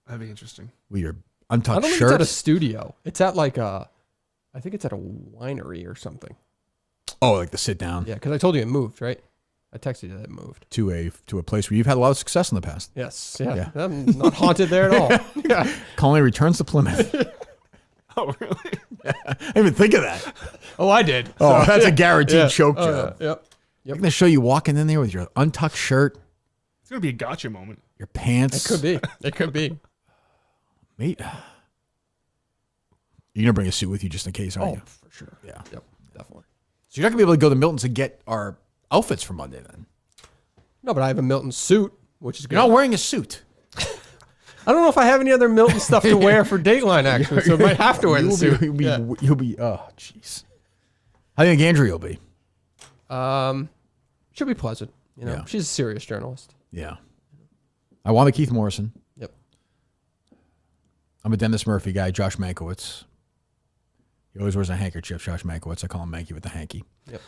That'd be interesting. With your I untucked don't think it's at a shirts. studio. It's at like I think it's at a winery or something. Oh, like the sit down. Yeah, because I told you it moved, right? I texted you that it moved. To a place where you've had a lot of success in the past. Yes. Yeah. Yeah. I'm not haunted there at all. Yeah. Colony returns to Plymouth. Oh, really? I didn't even think of that. Oh, I did. Oh, that's a guaranteed Yeah. choke Oh, job. yeah. Yep. I'm going to show you walking in there with your untucked shirt, It's gonna be a gotcha moment. your pants. It could be. It could be. Mate, you're going to bring a suit with you just in case, aren't Oh, you? for sure. Yeah. Yep. Definitely. So you're not going to be able to go to Milton's and get our outfits for Monday then? No, but I have a Milton suit, which is good. You're not wearing a suit. I don't know if I have any other Milton stuff to wear for Dateline, actually, so I might have to wear the suit. You'll be, oh, jeez. How do you think Andrea will be? She'll be pleasant. You know, Yeah. she's a serious journalist. Yeah. I want a Keith Morrison. Yep. I'm a Dennis Murphy guy, Josh Mankiewicz. He always wears a handkerchief, Josh Mankiewicz. I call him Manky with the hanky. Yep.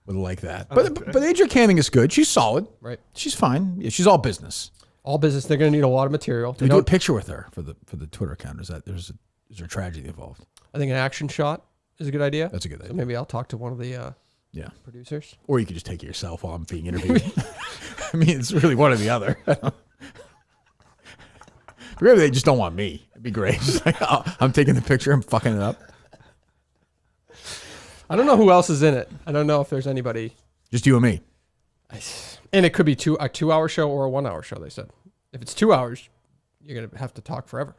With like that. But Adria Canning is good. She's solid. Right. She's fine. Yeah, she's all business. All business. They're going to need a lot of material. Do we do a picture with her for the Twitter account? Is there a tragedy involved? I think an action shot is a good idea. That's a good So idea. maybe I'll talk to one of the Yeah. producers. Or you could just take it yourself while I'm being interviewed. I mean, it's really one or the other. Maybe they just don't want me. It'd be great. Just like, oh, I'm taking the picture. I'm fucking it up. I don't know who else is in it. I don't know if there's anybody. Just you and me. And it could be a 2-hour show or a 1-hour show, they said. If it's 2 hours, you're going to have to talk forever.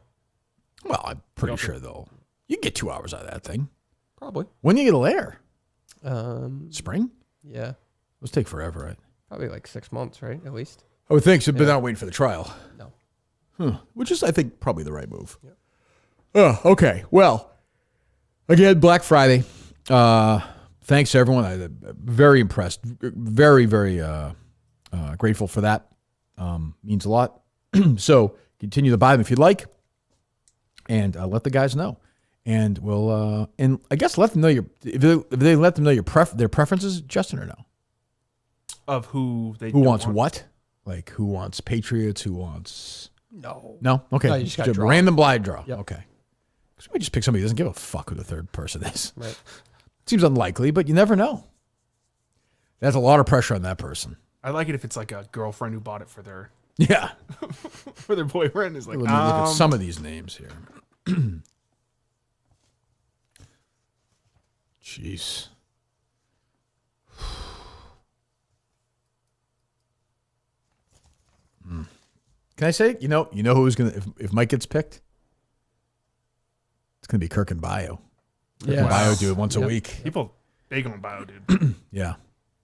Well, I'm pretty sure, though. You can get 2 hours out of that thing. Probably. When do you get a lair? Um, Spring? Yeah. Those take forever, right? Probably like 6 months, right? At least. I would think so, but not waiting for the trial. No. Which is, I think, probably the right move. Yeah. Oh, okay. Well, again, Black Friday. Thanks to everyone. I'm very impressed. Very, very grateful for that. Means a lot. So continue to buy them if you'd like, and let the guys know. And we'll and I guess let them know if they let them know their preferences, Justin, or no. Of who they Who don't wants want. what? Like who wants Patriots? Who wants? No. Okay. No, you just gotta draw. Random blind draw. Yep. Okay. Because we just pick somebody who doesn't give a fuck who the third person is. Right. Seems unlikely, but you never know. That's a lot of pressure on that person. I like it if it's like a girlfriend who bought it for their for their boyfriend. Is like, let me look at some of these names here. Jeez. Can I say, you know who's gonna if Mike gets picked? It's gonna be Kirk and Bio. Kirk and Bio do it once a week. People big on Bio, dude. Yeah.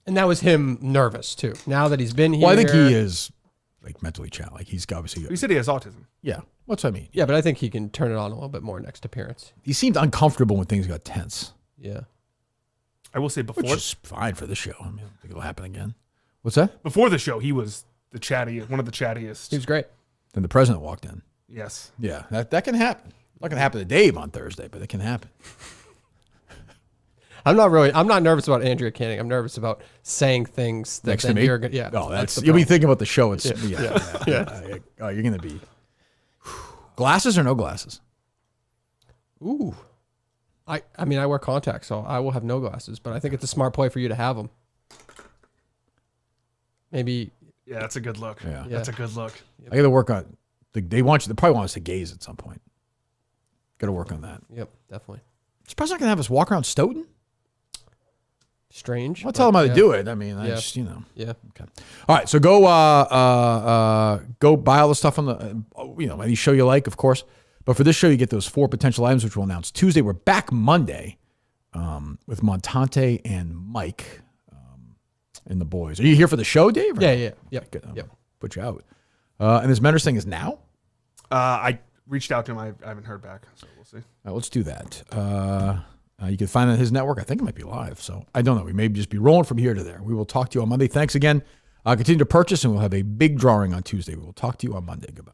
And that was him nervous too. Now that he's been here. Well, I think he is like mentally challenged. Like he's obviously. He said he has autism. Yeah. What's what I mean? Yeah, but I think he can turn it on a little bit more next appearance. He seemed uncomfortable when things got tense. Yeah. I will say before. Which is fine for the show. I mean, I don't think it'll happen again. What's that? Before the show, he was one of the chattiest. He was great. Then the president walked in. Yes. Yeah, that can happen. Not gonna happen to Dave on Thursday, but it can happen. I'm not nervous about Andrea Canning. I'm nervous about saying things that next to me. You're gonna, yeah. Oh, you'll be thinking about the show. It's yeah. Oh, you're gonna be glasses or no glasses? Ooh. I mean, I wear contacts, so I will have no glasses, but I think it's a smart play for you to have them. Maybe. Yeah, that's a good look. Yeah. That's a good look. I got to work on. They probably want us to gaze at some point. Got to work on that. Yep, definitely. Is President going to have us walk around Stoughton? Strange. I'll tell him how to do it. I mean, I just, Yeah. Okay. All right. So go buy all the stuff on the, any show you like, of course. But for this show, you get those 4 potential items, which we'll announce Tuesday. We're back Monday with Montante and Mike and the boys. Are you here for the show, Dave? Yeah. Good. Put you out. And this Mender's thing is now? I reached out to him. I haven't heard back, so we'll see. All right, let's do that. You can find it on his network. I think it might be live, so I don't know. We may just be rolling from here to there. We will talk to you on Monday. Thanks again. Continue to purchase, and we'll have a big drawing on Tuesday. We will talk to you on Monday. Goodbye.